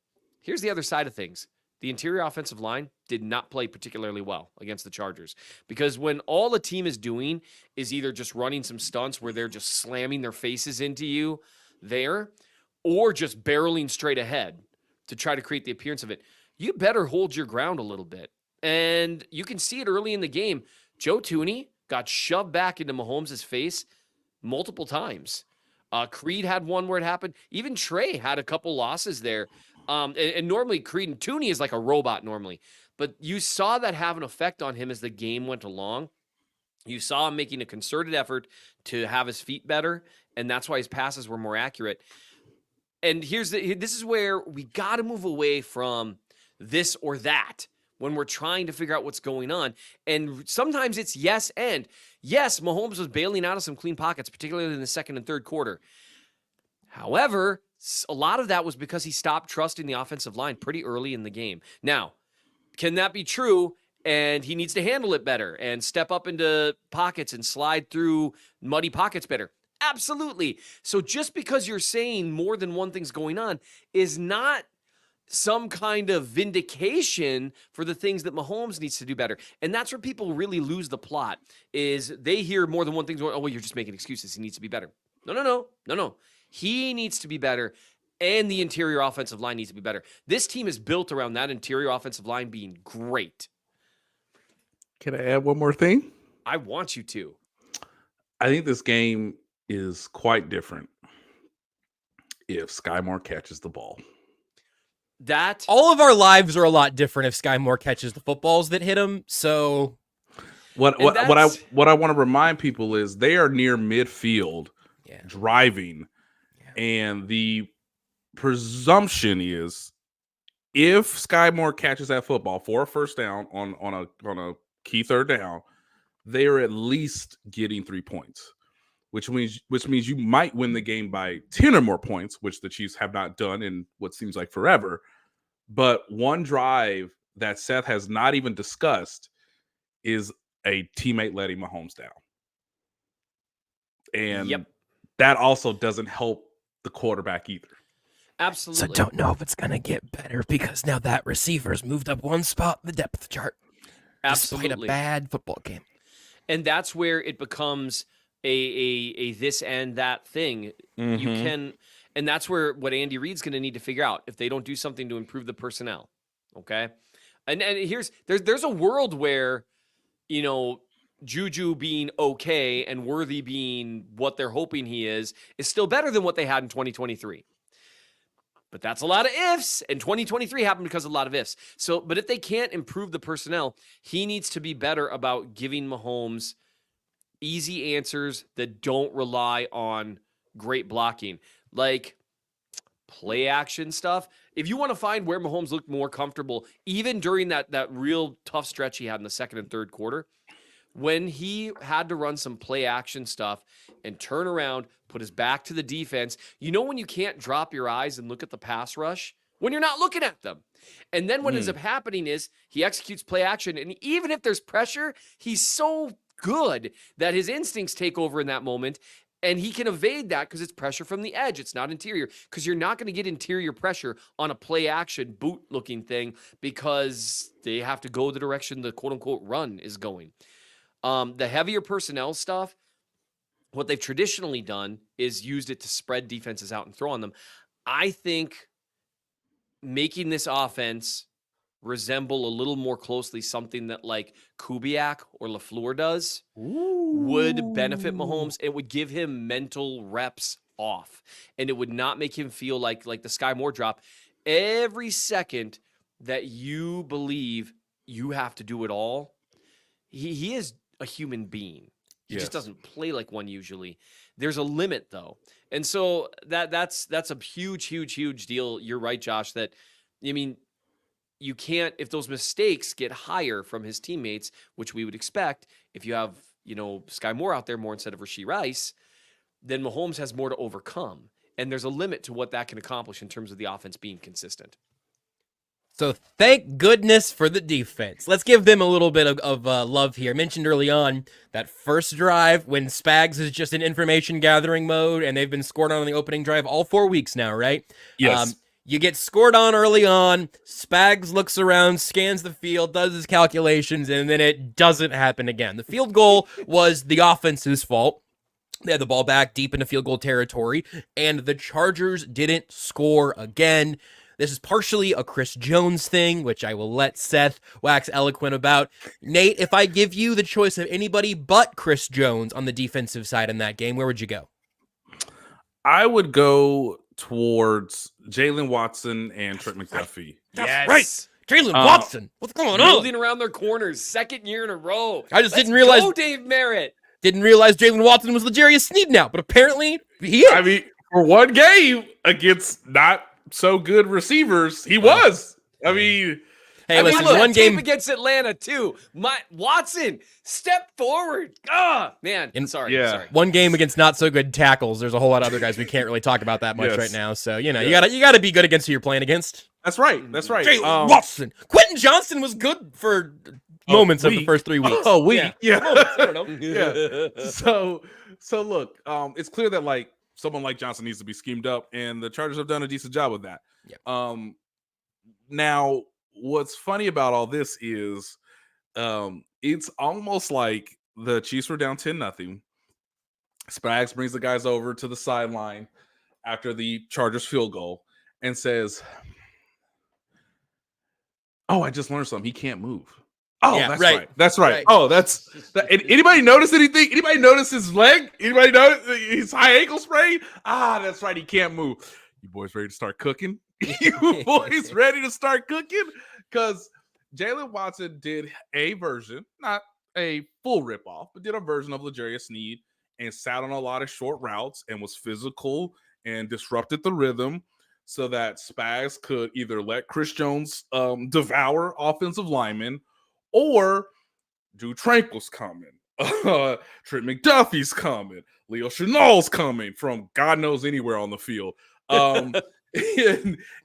Here's the other side of things. The interior offensive line did not play particularly well against the Chargers because when all the team is doing is either just running some stunts where they're just slamming their faces into you there or just barreling straight ahead to try to create the appearance of it, you better hold your ground a little bit. And you can see it early in the game. Joe Thuney got shoved back into Mahomes' face multiple times. Creed had one where it happened. Even Trey had a couple losses there. And normally Creed and Thuney is like a robot normally. But you saw that have an effect on him as the game went along. You saw him making a concerted effort to have his feet better, and that's why his passes were more accurate. And this is where we got to move away from this or that when we're trying to figure out what's going on. And sometimes it's yes and. Yes, Mahomes was bailing out of some clean pockets, particularly in the second and third quarter. However, a lot of that was because he stopped trusting the offensive line pretty early in the game. Now, can that be true? And he needs to handle it better and step up into pockets and slide through muddy pockets better. Absolutely. So just because you're saying more than one thing's going on is not some kind of vindication for the things that Mahomes needs to do better. And that's where people really lose the plot is they hear more than one thing going, oh, well, you're just making excuses. He needs to be better. No. He needs to be better, and the interior offensive line needs to be better. This team is built around that interior offensive line being great. Can I add one more thing? I want you to. I think this game is quite different if Skyy Moore catches the ball. All of our lives are a lot different if Skyy Moore catches the footballs that hit him. So what I want to remind people is they are near midfield driving. And the presumption is if Skyy Moore catches that football for a first down on a key third down, they are at least getting 3 points, which means you might win the game by 10 or more points, which the Chiefs have not done in what seems like forever. But one drive that Seth has not even discussed is a teammate letting Mahomes down. And that also doesn't help the quarterback either. Absolutely. So don't know if it's going to get better because now that receiver's moved up one spot in the depth chart. Absolutely. Despite a bad football game. And that's where it becomes a this and that thing. Mm-hmm. You can, and that's where what Andy Reid's going to need to figure out if they don't do something to improve the personnel. Okay. And there's a world where, Juju being okay and Worthy being what they're hoping he is still better than what they had in 2023. But that's a lot of ifs, and 2023 happened because of a lot of ifs. So, but if they can't improve the personnel, he needs to be better about giving Mahomes easy answers that don't rely on great blocking, like play action stuff. If you want to find where Mahomes looked more comfortable, even during that real tough stretch he had in the second and third quarter, when he had to run some play action stuff and turn around, put his back to the defense, when you can't drop your eyes and look at the pass rush? When you're not looking at them. And then what ends up happening is he executes play action, and even if there's pressure, he's so good that his instincts take over in that moment, and he can evade that because it's pressure from the edge. It's not interior, because you're not going to get interior pressure on a play action boot-looking thing because they have to go the direction the quote-unquote run is going. The heavier personnel stuff, what they've traditionally done is used it to spread defenses out and throw on them. I think making this offense resemble a little more closely something that like Kubiak or LaFleur does would benefit Mahomes. It would give him mental reps off, and it would not make him feel like the Skyy Moore drop. Every second that you believe you have to do it all, he is a human being. He just doesn't play like one usually. There's a limit though. And so that's a huge deal. You're right, Josh, that I mean, you can't, if those mistakes get higher from his teammates, which we would expect if you have, Skyy Moore out there more instead of Rashee Rice, then Mahomes has more to overcome. And there's a limit to what that can accomplish in terms of the offense being consistent. So thank goodness for the defense. Let's give them a little bit of love here. I mentioned early on that first drive when Spags is just in information gathering mode and they've been scored on the opening drive all 4 weeks now, right? Yes. You get scored on early on. Spags looks around, scans the field, does his calculations, and then it doesn't happen again. The field goal was the offense's fault. They had the ball back deep into field goal territory, and the Chargers didn't score again. This is partially a Chris Jones thing, which I will let Seth wax eloquent about. Nate, if I give you the choice of anybody but Chris Jones on the defensive side in that game, where would you go? I would go towards Jalen Watson and Trent McDuffie. That's right. Jalen Watson. What's going on? Building around their corners, second year in a row. I just didn't realize. Go, Dave Merritt. Didn't realize Jalen Watson was L'Jarius Sneed now, but apparently he is. I mean, for one game against not so good receivers, he was. I mean, hey, listen, look, one game against Atlanta too. Watson, step forward. Man, sorry. One game against not so good tackles. There's a whole lot of other guys we can't really talk about that much right now. So you gotta be good against who you're playing against. That's right. Jalen Watson, Quentin Johnston was good for moments of the first 3 weeks. Moments, I don't know. Yeah. So look, it's clear that like someone like Johnson needs to be schemed up, and the Chargers have done a decent job with that. Yeah. Now, what's funny about all this is, it's almost like the Chiefs were down 10-0. Spags brings the guys over to the sideline after the Chargers field goal and says, "Oh, I just learned something. He can't move." Oh, yeah, that's right. Oh, that's that. Anybody notice anything? Anybody notice his leg? Anybody notice his high ankle sprain? That's right. He can't move. You boys ready to start cooking? You boys ready to start cooking? Because Jalen Watson did a version, not a full ripoff, but did a version of L'Jarius Sneed and sat on a lot of short routes and was physical and disrupted the rhythm so that Spags could either let Chris Jones devour offensive linemen, or Dude Tranquil's coming. Trent McDuffie's coming. Leo Chenal's coming from God knows anywhere on the field. And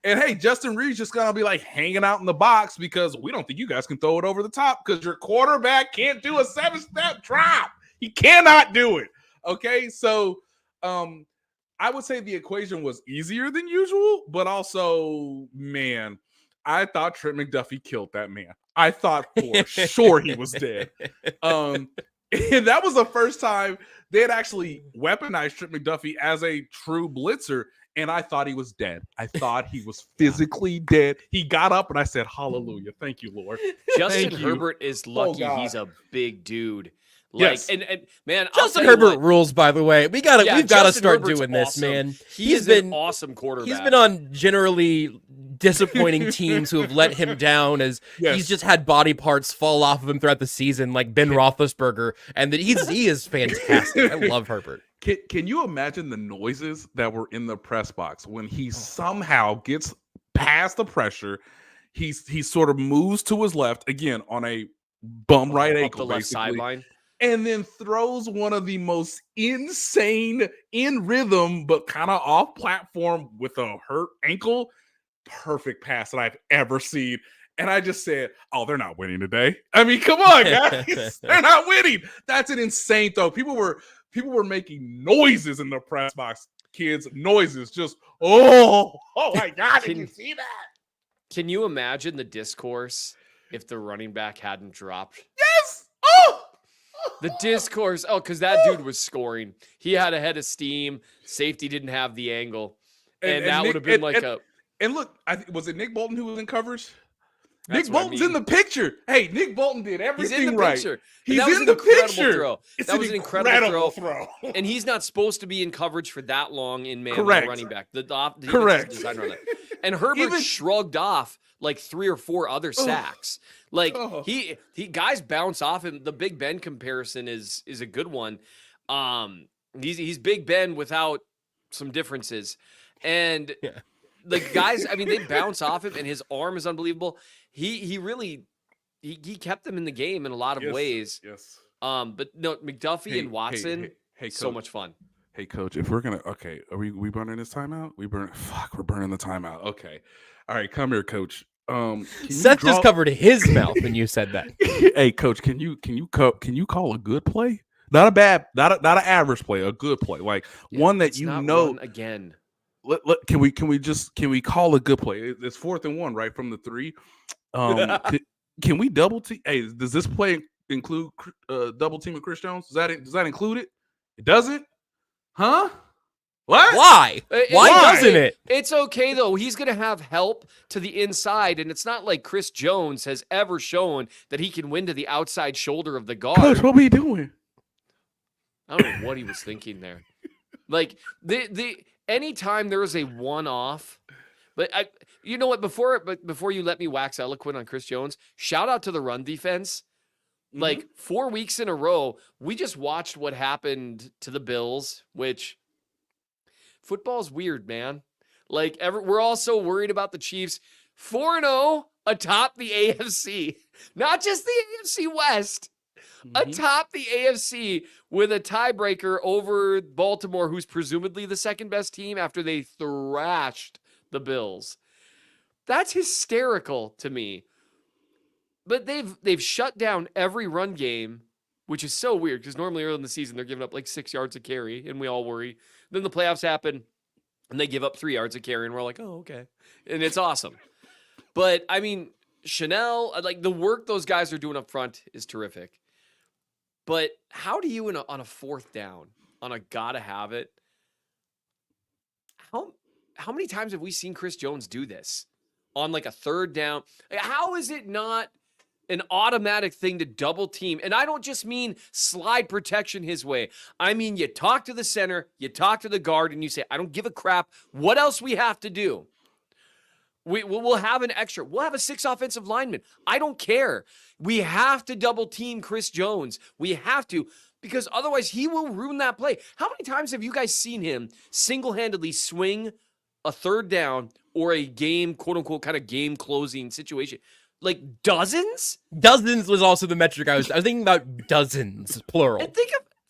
hey, Justin Reed's just gonna be like hanging out in the box because we don't think you guys can throw it over the top because your quarterback can't do a 7-step drop. He cannot do it. Okay, so I would say the equation was easier than usual, but also, man, I thought Trent McDuffie killed that man. I thought for sure he was dead. And that was the first time they had actually weaponized Trent McDuffie as a true blitzer, and I thought he was dead. I thought he was physically dead. He got up, and I said, "Hallelujah, thank you, Lord." Justin Herbert is lucky he's a big dude. Like, and man, Justin Herbert rules. By the way, we've got to start Herbert's doing this, awesome. man. He's been an awesome quarterback. He's been on generally disappointing teams who have let him down as he's just had body parts fall off of him throughout the season, like Ben Roethlisberger, and that he is fantastic. I love Herbert. Can you imagine the noises that were in the press box when he somehow gets past the pressure? He sort of moves to his left again on a bum right ankle, the left sideline. And then throws one of the most insane in rhythm, but kind of off platform with a hurt ankle, perfect pass that I've ever seen. And I just said, "Oh, they're not winning today." I mean, come on, guys, they're not winning. That's an insane throw. People were making noises in the press box. Kids, noises, just oh my God! Did you see that? Can you imagine the discourse if the running back hadn't dropped? Yes. Oh. The discourse, because that dude was scoring. He had a head of steam. Safety didn't have the angle. And that would have been And look, was it Nick Bolton who was in coverage? That's Nick what I Bolton's mean. in the picture. Hey, Nick Bolton did everything He's in the right. picture. He's that was in an the incredible picture. throw. It's That was an incredible throw. And he's not supposed to be in coverage for that long in man Correct. running back. The defense is Correct. designed around that. And Herbert shrugged off like 3 or 4 other sacks. He guys bounce off him. The Big Ben comparison is a good one. He's Big Ben without some differences. And the guys, I mean, they bounce off him, and his arm is unbelievable. He really kept them in the game in a lot of ways. Yes. But no, McDuffie and Watson, hey, so much fun. Hey, Coach, if we're gonna are we burning this timeout? We're burning the timeout. Okay. All right, come here, Coach. Seth just covered his mouth when you said that. Hey, Coach, can you call a good play? Not a bad, not an average play, a good play, like one that you know. Again, can we call a good play? It's 4th and 1, right from the 3. Can we double team? Hey, does this play include double team of Chris Jones? Does that include it? It doesn't, huh? What? Why? Why doesn't it? It's okay though. He's gonna have help to the inside, and it's not like Chris Jones has ever shown that he can win to the outside shoulder of the guard. Coach, what are we doing? I don't know what he was thinking there. Like the anytime there is a one-off, but you know what? Before you let me wax eloquent on Chris Jones, shout out to the run defense. Mm-hmm. Like 4 weeks in a row, we just watched what happened to the Bills, which football's weird, man. Like we're all so worried about the Chiefs 4-0 atop the AFC, not just the AFC West. Atop the AFC with a tiebreaker over Baltimore, who's presumably the second best team after they thrashed the Bills. That's hysterical to me. But they've shut down every run game, which is so weird because normally early in the season they're giving up like 6 yards a carry, and we all worry. Then the playoffs happen, and they give up 3 yards a carry, and we're like, oh, okay. And it's awesome. But, I mean, Chanel, like the work those guys are doing up front is terrific. But how do you on a 4th down, on a gotta have it? How many times have we seen Chris Jones do this on like a 3rd down? How is it not an automatic thing to double team? And I don't just mean slide protection his way. I mean, you talk to the center, you talk to the guard, and you say, I don't give a crap what else we have to do. We'll have an extra. We'll have a 6 offensive linemen. I don't care. We have to double team Chris Jones. We have to, because otherwise he will ruin that play. How many times have you guys seen him single-handedly swing a 3rd down or a game, quote unquote, kind of game closing situation? Like dozens? Dozens was also the metric I was thinking about, dozens, plural. And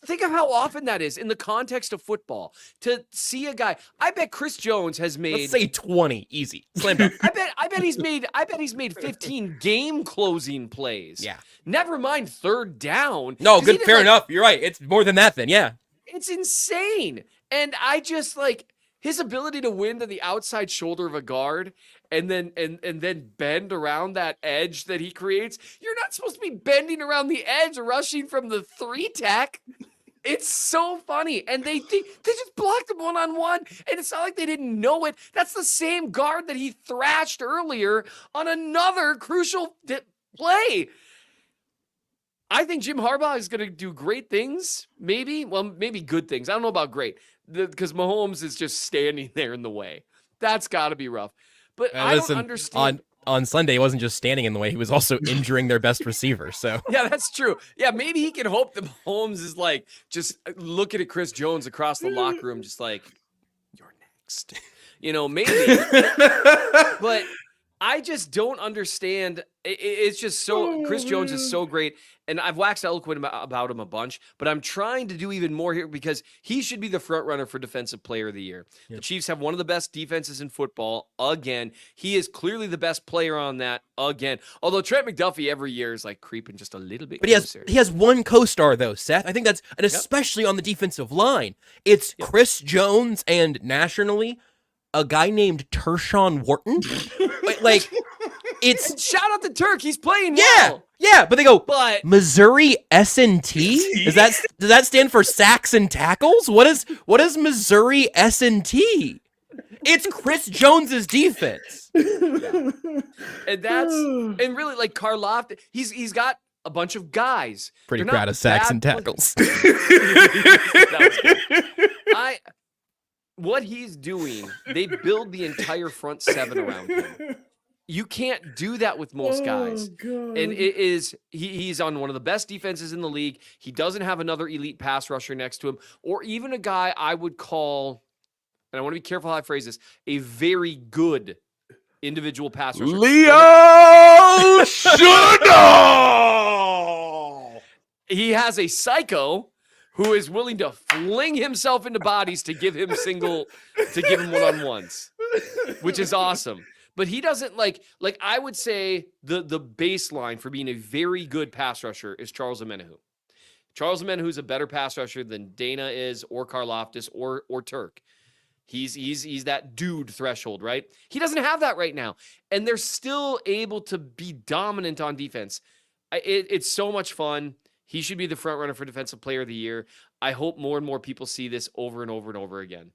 think of how often that is in the context of football. To see a guy, I bet Chris Jones has made, let's say 20, easy. Slam dunk. I bet he's made 15 game closing plays. Yeah. Never mind 3rd down. No, good, fair enough. You're right. It's more than that then, yeah. It's insane. And I just like his ability to win to the outside shoulder of a guard and then bend around that edge that he creates. You're not supposed to be bending around the edge, rushing from the 3-tech. It's so funny. And they just blocked him 1-on-1, and it's not like they didn't know it. That's the same guard that he thrashed earlier on another crucial play. I think Jim Harbaugh is going to do great things, maybe. Well, maybe good things. I don't know about great, because Mahomes is just standing there in the way. That's got to be rough. But I don't understand. On Sunday, he wasn't just standing in the way; he was also injuring their best receiver. So yeah, that's true. Yeah, maybe he can hope that Mahomes is like just looking at Chris Jones across the locker room, just like, "You're next." You know, maybe. But I just don't understand. It's just so Chris Jones is so great, and I've waxed eloquent about him a bunch, but I'm trying to do even more here because he should be the front runner for Defensive Player of the Year. Yep. The Chiefs have one of the best defenses in football again. He is clearly the best player on that again. Although Trent McDuffie every year is like creeping just a little bit closer. But he has one co-star though, Seth. I think that's, and especially on the defensive line, it's Chris Jones and nationally a guy named Tershawn Wharton. Like, it's and shout out to Turk. He's playing well. Yeah, but they go, but Missouri S&T? Does that stand for sacks and tackles? What is Missouri S&T? It's Chris Jones's defense. And and really like Karloff, he's got a bunch of guys. Pretty They're proud not of sacks bad and tackles. What he's doing, they build the entire front seven around him. You can't do that with most guys. God. And he's on one of the best defenses in the league. He doesn't have another elite pass rusher next to him, or even a guy I would call, and I want to be careful how I phrase this, a very good individual pass rusher. Leo Chenal! He has a psycho who is willing to fling himself into bodies to give him one-on-ones, which is awesome. But he doesn't like I would say the baseline for being a very good pass rusher is Charles Omenihu. Charles Omenihu is a better pass rusher than Dana is, or Karlaftis, or Turk. He's that dude threshold, right? He doesn't have that right now. And they're still able to be dominant on defense. It's so much fun. He should be the front runner for Defensive Player of the Year. I hope more and more people see this over and over and over again.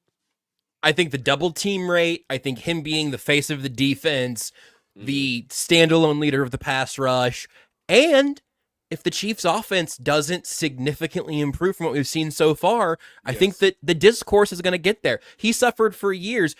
I think the double team rate, I think him being the face of the defense, the standalone leader of the pass rush, and if the Chiefs' offense doesn't significantly improve from what we've seen so far, I think that the discourse is going to get there. He suffered for years.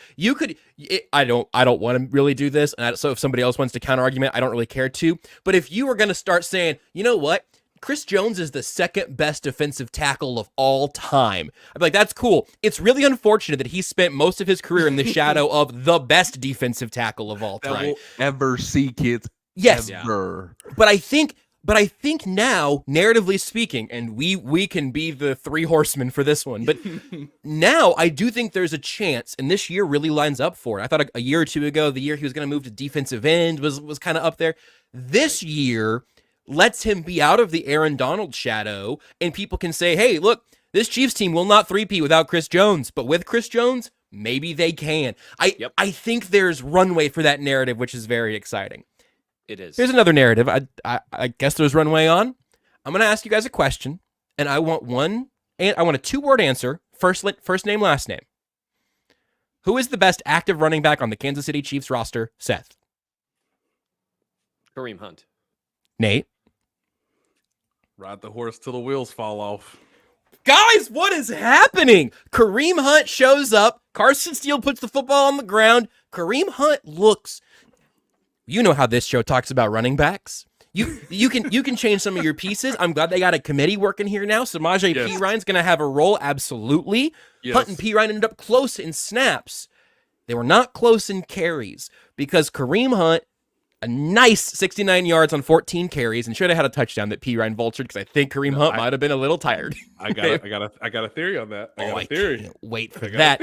I don't want to really do this, and so if somebody else wants to counter argument, I don't really care to. But if you were going to start saying, you know what? Chris Jones is the second best defensive tackle of all time, I'd be like, that's cool. It's really unfortunate that he spent most of his career in the shadow of the best defensive tackle of all time. That we'll ever see, kids. Yes. Ever. But I think now, narratively speaking, and we can be the three horsemen for this one, but now I do think there's a chance, and this year really lines up for it. I thought a year or two ago, the year he was going to move to defensive end was kind of up there. This year lets him be out of the Aaron Donald shadow, and people can say, hey, look, this Chiefs team will not three-peat without Chris Jones, but with Chris Jones, maybe they can. I think there's runway for that narrative, which is very exciting. It is. Here's another narrative. I guess there's runway on. I'm going to ask you guys a question, and I want a two-word answer, first name, last name. Who is the best active running back on the Kansas City Chiefs roster? Seth. Kareem Hunt. Nate. Ride the horse till the wheels fall off. Guys, what is happening? Kareem Hunt shows up. Carson Steele puts the football on the ground. Kareem Hunt looks... You know how this show talks about running backs. You can change some of your pieces. I'm glad they got a committee working here now. Samaje P. Ryan's going to have a role, absolutely. Yes. Hunt and P. Ryan ended up close in snaps. They were not close in carries because Kareem Hunt, a nice 69 yards on 14 carries, and should have had a touchdown that P. Ryan vultured because I think Kareem Hunt might have been a little tired. I got a theory on that. I can't wait for that.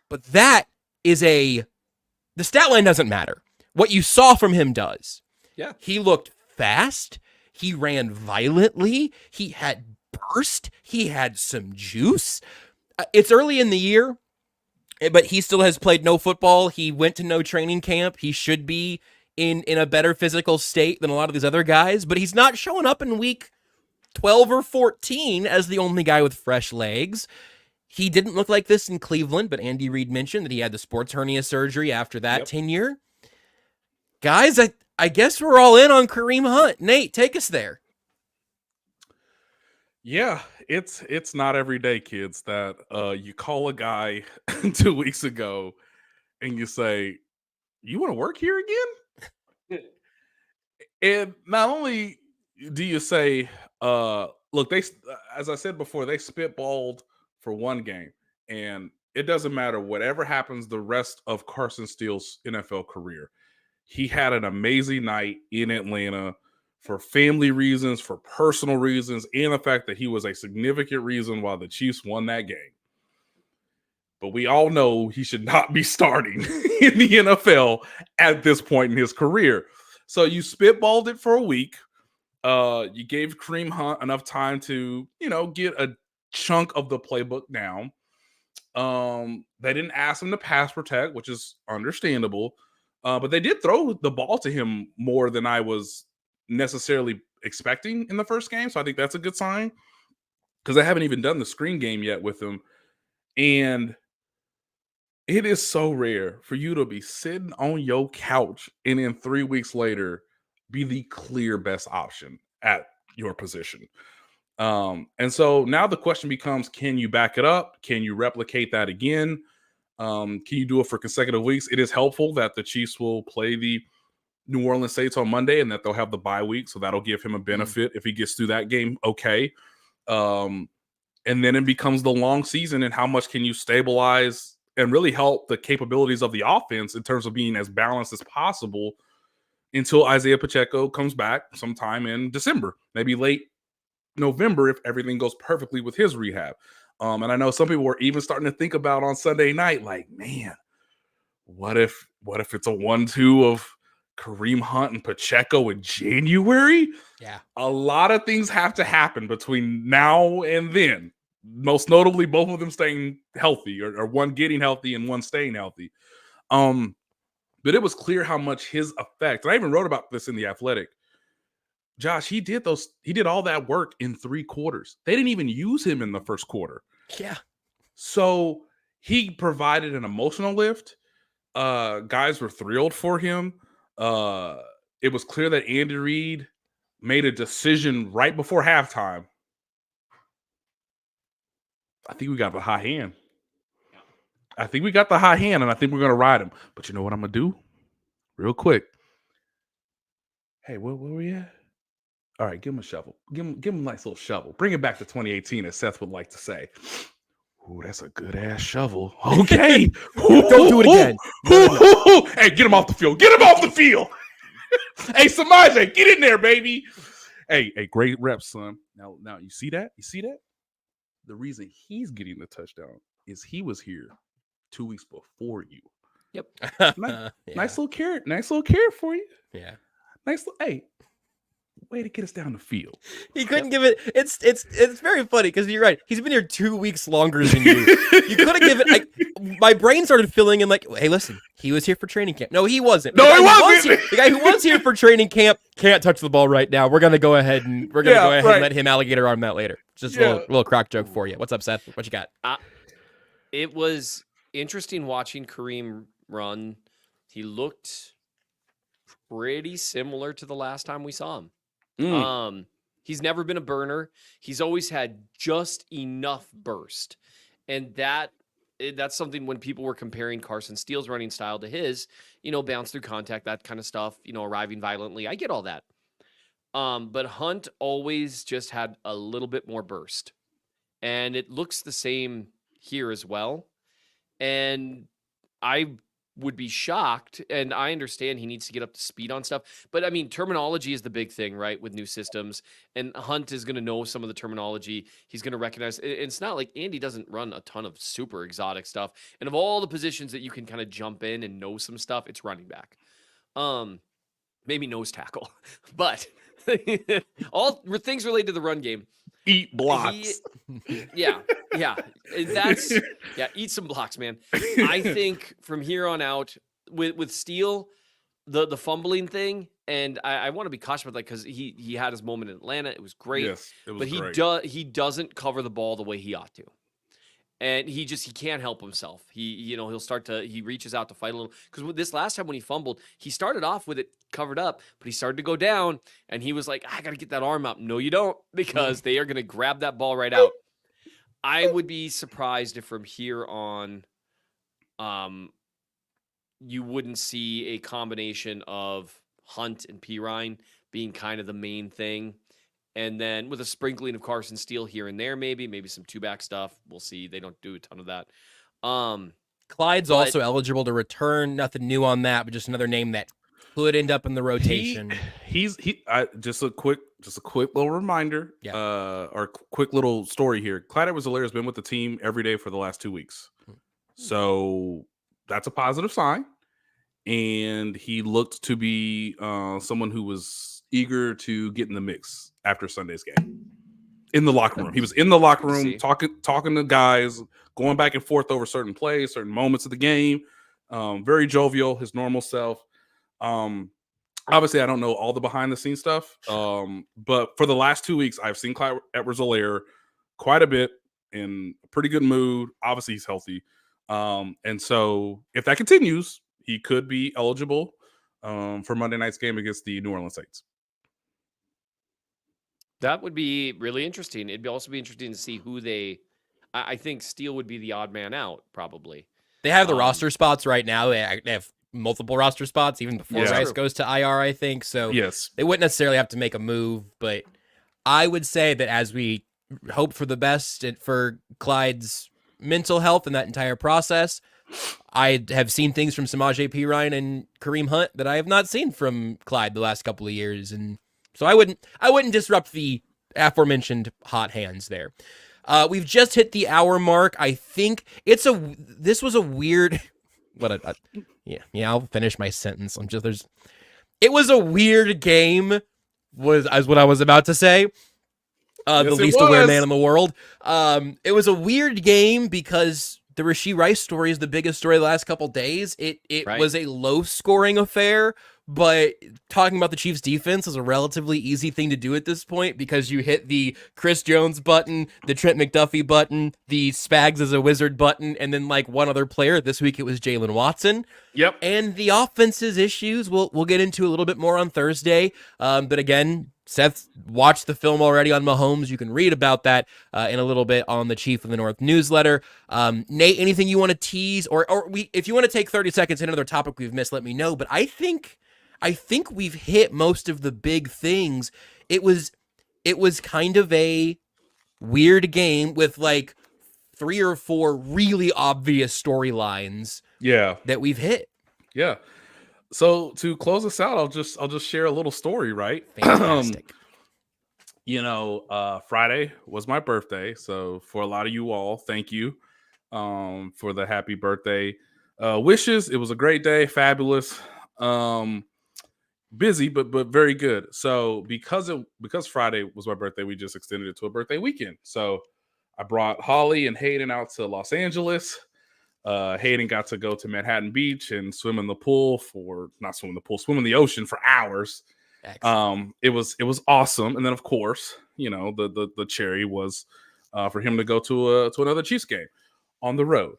But that is the stat line doesn't matter. What you saw from him does. Yeah. He looked fast. He ran violently. He had burst. He had some juice. It's early in the year, but he still has played no football. He went to no training camp. He should be in a better physical state than a lot of these other guys, but he's not showing up in week 12 or 14 as the only guy with fresh legs. He didn't look like this in Cleveland, but Andy Reid mentioned that he had the sports hernia surgery after that tenure. Guys, I guess we're all in on Kareem Hunt. Nate, take us there. Yeah, it's not every day, kids, that you call a guy 2 weeks ago and you say, you want to work here again? And not only do you say, look, as I said before, they spitballed for one game, and it doesn't matter whatever happens the rest of Carson Steele's NFL career. He had an amazing night in Atlanta for family reasons, for personal reasons, and the fact that he was a significant reason why the Chiefs won that game. But we all know he should not be starting in the NFL at this point in his career. So you spitballed it for a week. You gave Kareem Hunt enough time to, get a chunk of the playbook down. They didn't ask him to pass protect, which is understandable. But they did throw the ball to him more than I was necessarily expecting in the first game. So I think that's a good sign because I haven't even done the screen game yet with him. And It is so rare for you to be sitting on your couch and then 3 weeks later be the clear best option at your position. And so now the question becomes, can you back it up? Can you replicate that again? Can you do it for consecutive weeks? It is helpful that the Chiefs will play the New Orleans Saints on Monday and that they'll have the bye week. So that'll give him a benefit if he gets through that game. Okay. And then it becomes the long season and how much can you stabilize and really help the capabilities of the offense in terms of being as balanced as possible until Isaiah Pacheco comes back sometime in December, maybe late November if everything goes perfectly with his rehab. And I know some people were even starting to think about on Sunday night, like, man, what if it's a 1-2 of Kareem Hunt and Pacheco in January? Yeah. A lot of things have to happen between now and then. Most notably, both of them staying healthy, or one getting healthy and one staying healthy. But it was clear how much his effect, and I even wrote about this in The Athletic. Josh, he did all that work in 3 quarters. They didn't even use him in the first quarter. Yeah. So he provided an emotional lift. Guys were thrilled for him. It was clear that Andy Reid made a decision right before halftime. I think we got the high hand. And I think we're going to ride him. But you know what I'm going to do? Real quick. Hey, where we at? All right, give him a shovel. Give him a nice little shovel. Bring it back to 2018, as Seth would like to say. Ooh, that's a good-ass shovel. Okay. Don't do it again. No. Hey, get him off the field. Get him off the field. Hey, Samaje, get in there, baby. Hey, great reps, son. Now, you see that? The reason he's getting the touchdown is he was here 2 weeks before you. Yep. Nice little carrot. Nice little carrot for you. Yeah. Hey, way to get us down the field. He couldn't give it. It's very funny because you're right. He's been here 2 weeks longer than you. You could have given. My brain started filling in like, hey, listen, he was here for training camp. No, he wasn't. No, he wasn't. The guy who was here for training camp can't touch the ball right now. We're gonna go ahead and and let him alligator arm that later. Just a little crock joke for you. What's up, Seth? What you got? It was interesting watching Kareem run. He looked pretty similar to the last time we saw him. He's never been a burner. He's always had just enough burst. And that's something when people were comparing Carson Steele's running style to his, bounce through contact, that kind of stuff, arriving violently. I get all that. But Hunt always just had a little bit more burst. And it looks the same here as well. And I would be shocked, and I understand he needs to get up to speed on stuff, but I mean, terminology is the big thing, right, with new systems, and Hunt is going to know some of the terminology. He's going to recognize, it's not like Andy doesn't run a ton of super exotic stuff, and of all the positions that you can kind of jump in and know some stuff, it's running back. Maybe nose tackle, but all things related to the run game. Eat blocks. Yeah. Eat some blocks, man. I think from here on out with Steele, the fumbling thing, and I want to be cautious about that because he had his moment in Atlanta. It was great. Yes, it was but he doesn't cover the ball the way he ought to. And he can't help himself. He reaches out to fight a little. Because this last time when he fumbled, he started off with it covered up, but he started to go down, and he was like, I got to get that arm up. No, you don't, because they are going to grab that ball right out. I would be surprised if from here on, you wouldn't see a combination of Hunt and Pirine being kind of the main thing. And then with a sprinkling of Carson Steele here and there, maybe some two-back stuff. We'll see. They don't do a ton of that. Clyde's also eligible to return. Nothing new on that, but just another name that could end up in the rotation. Just a quick little reminder, or quick little story here. Clyde Edwards-Helaire has been with the team every day for the last 2 weeks. So that's a positive sign. And he looked to be someone who was eager to get in the mix after Sunday's game. In the locker room. He was in the locker room talking to guys, going back and forth over certain plays, certain moments of the game. Very jovial, his normal self. Obviously, I don't know all the behind-the-scenes stuff, but for the last 2 weeks, I've seen Clyde Edwards-Helaire quite a bit in a pretty good mood. Obviously, he's healthy. And so if that continues, he could be eligible for Monday night's game against the New Orleans Saints. That would be really interesting. It'd also be interesting to see who they. I think Steele would be the odd man out, probably. They have the roster spots right now. They have multiple roster spots even before Yeah. Rice goes to IR, I think. So Yes. they wouldn't necessarily have to make a move, but I would say that as we hope for the best for Clyde's mental health in that entire process, I have seen things from Samaje Perine and Kareem Hunt that I have not seen from Clyde the last couple of years, and so I wouldn't disrupt the aforementioned hot hands there. We've just hit the hour mark. I think this was a weird. Yeah. I'll finish my sentence. It was a weird game. As what I was about to say. The least aware man in the world. It was a weird game because the Rashee Rice story is the biggest story of the last couple days. It Right. was a low scoring affair, but talking about the Chiefs defense is a relatively easy thing to do at this point because you hit the Chris Jones button, the Trent McDuffie button, the Spags as a wizard button, and then like one other player. This week it was Jalen Watson. Yep. And the offense's issues we'll get into a little bit more on Thursday. But again, Seth watched the film already on Mahomes. You can read about that in a little bit on the Chief of the North newsletter. Nate, anything you want to tease, or if you want to take 30 seconds to another topic we've missed, let me know. But I think we've hit most of the big things. It was kind of a weird game with like 3 or 4 really obvious storylines. Yeah. That we've hit. Yeah. So to close us out, I'll just share a little story, right? Fantastic. Friday was my birthday. So for a lot of you all, thank you for the happy birthday wishes. It was a great day, fabulous. Busy, but very good. So because Friday was my birthday, we just extended it to a birthday weekend. So I brought Holly and Hayden out to Los Angeles. Hayden got to go to Manhattan Beach and swim in the ocean for hours. Excellent. It was awesome. And then of course, the cherry was for him to go to another Chiefs game on the road.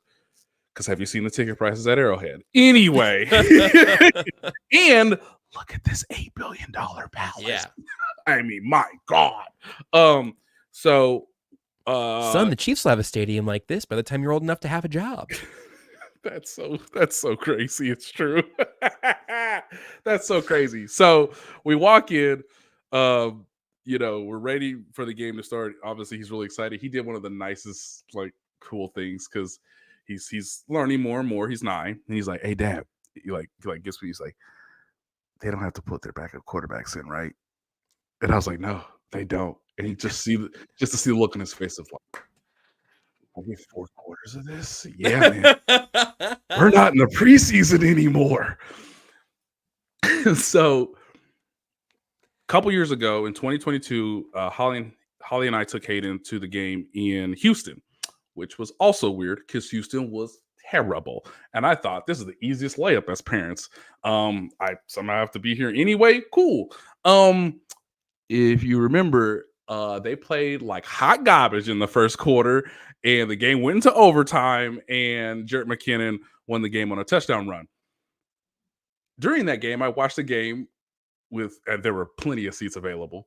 Because have you seen the ticket prices at Arrowhead? Anyway, and look at this $8 billion palace. Yeah. I mean, my God. Son, the Chiefs will have a stadium like this by the time you're old enough to have a job. That's so crazy. It's true. That's so crazy. So we walk in, we're ready for the game to start. Obviously, he's really excited. He did one of the nicest, cool things because he's learning more and more. He's 9, and he's like, "Hey, Dad," he gets me. He's like, "They don't have to put their backup quarterbacks in, right?" And I was like, "No, they don't." And he just to see the look on his face of like, "We have 4 quarters of this." Yeah, man. We're not in the preseason anymore. So a couple years ago in 2022, Holly and I took Hayden to the game in Houston, which was also weird because Houston was terrible. And I thought this is the easiest layup as parents. I somehow have to be here anyway. Cool. If you remember, they played like hot garbage in the first quarter, and the game went into overtime, and Jarrett McKinnon won the game on a touchdown run. During that game, I watched the game there were plenty of seats available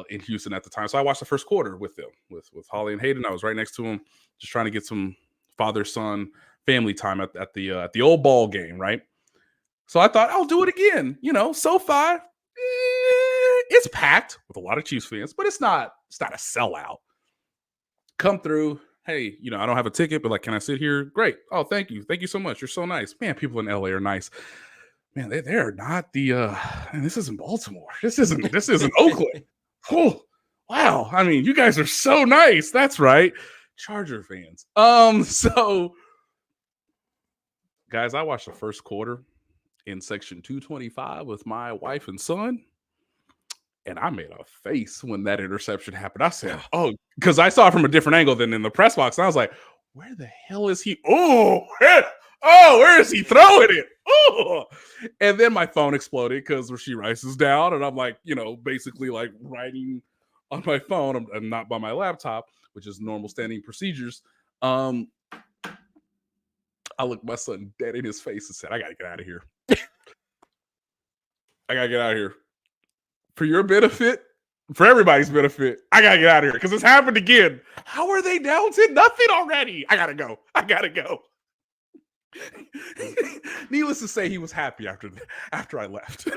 in Houston at the time. So I watched the first quarter with them, with Holly and Hayden. I was right next to them, just trying to get some father-son family time at the old ball game, right? So I thought, I'll do it again. SoFi, it's packed with a lot of Chiefs fans, but it's not a sellout. Come through. Hey, I don't have a ticket, but can I sit here? Great. Oh, thank you. Thank you so much. You're so nice. Man, people in LA are nice. Man, they are not and this isn't Baltimore. This isn't Oakland. Oh, wow. I mean, you guys are so nice. That's right. Charger fans. So guys, I watched the first quarter in section 225 with my wife and son. And I made a face when that interception happened. I said, "Oh," because I saw it from a different angle than in the press box. And I was like, "Where the hell is he? Where is he throwing it? Oh!" And then my phone exploded because Rashee Rice is down, and I'm basically writing on my phone. I'm not by my laptop, which is normal standing procedures. I looked my son dead in his face and said, I got to get out of here. I got to get out of here. For your benefit, for everybody's benefit, I got to get out of here because it's happened again. How are they down to nothing already? I got to go. I got to go. Needless to say, he was happy after I left.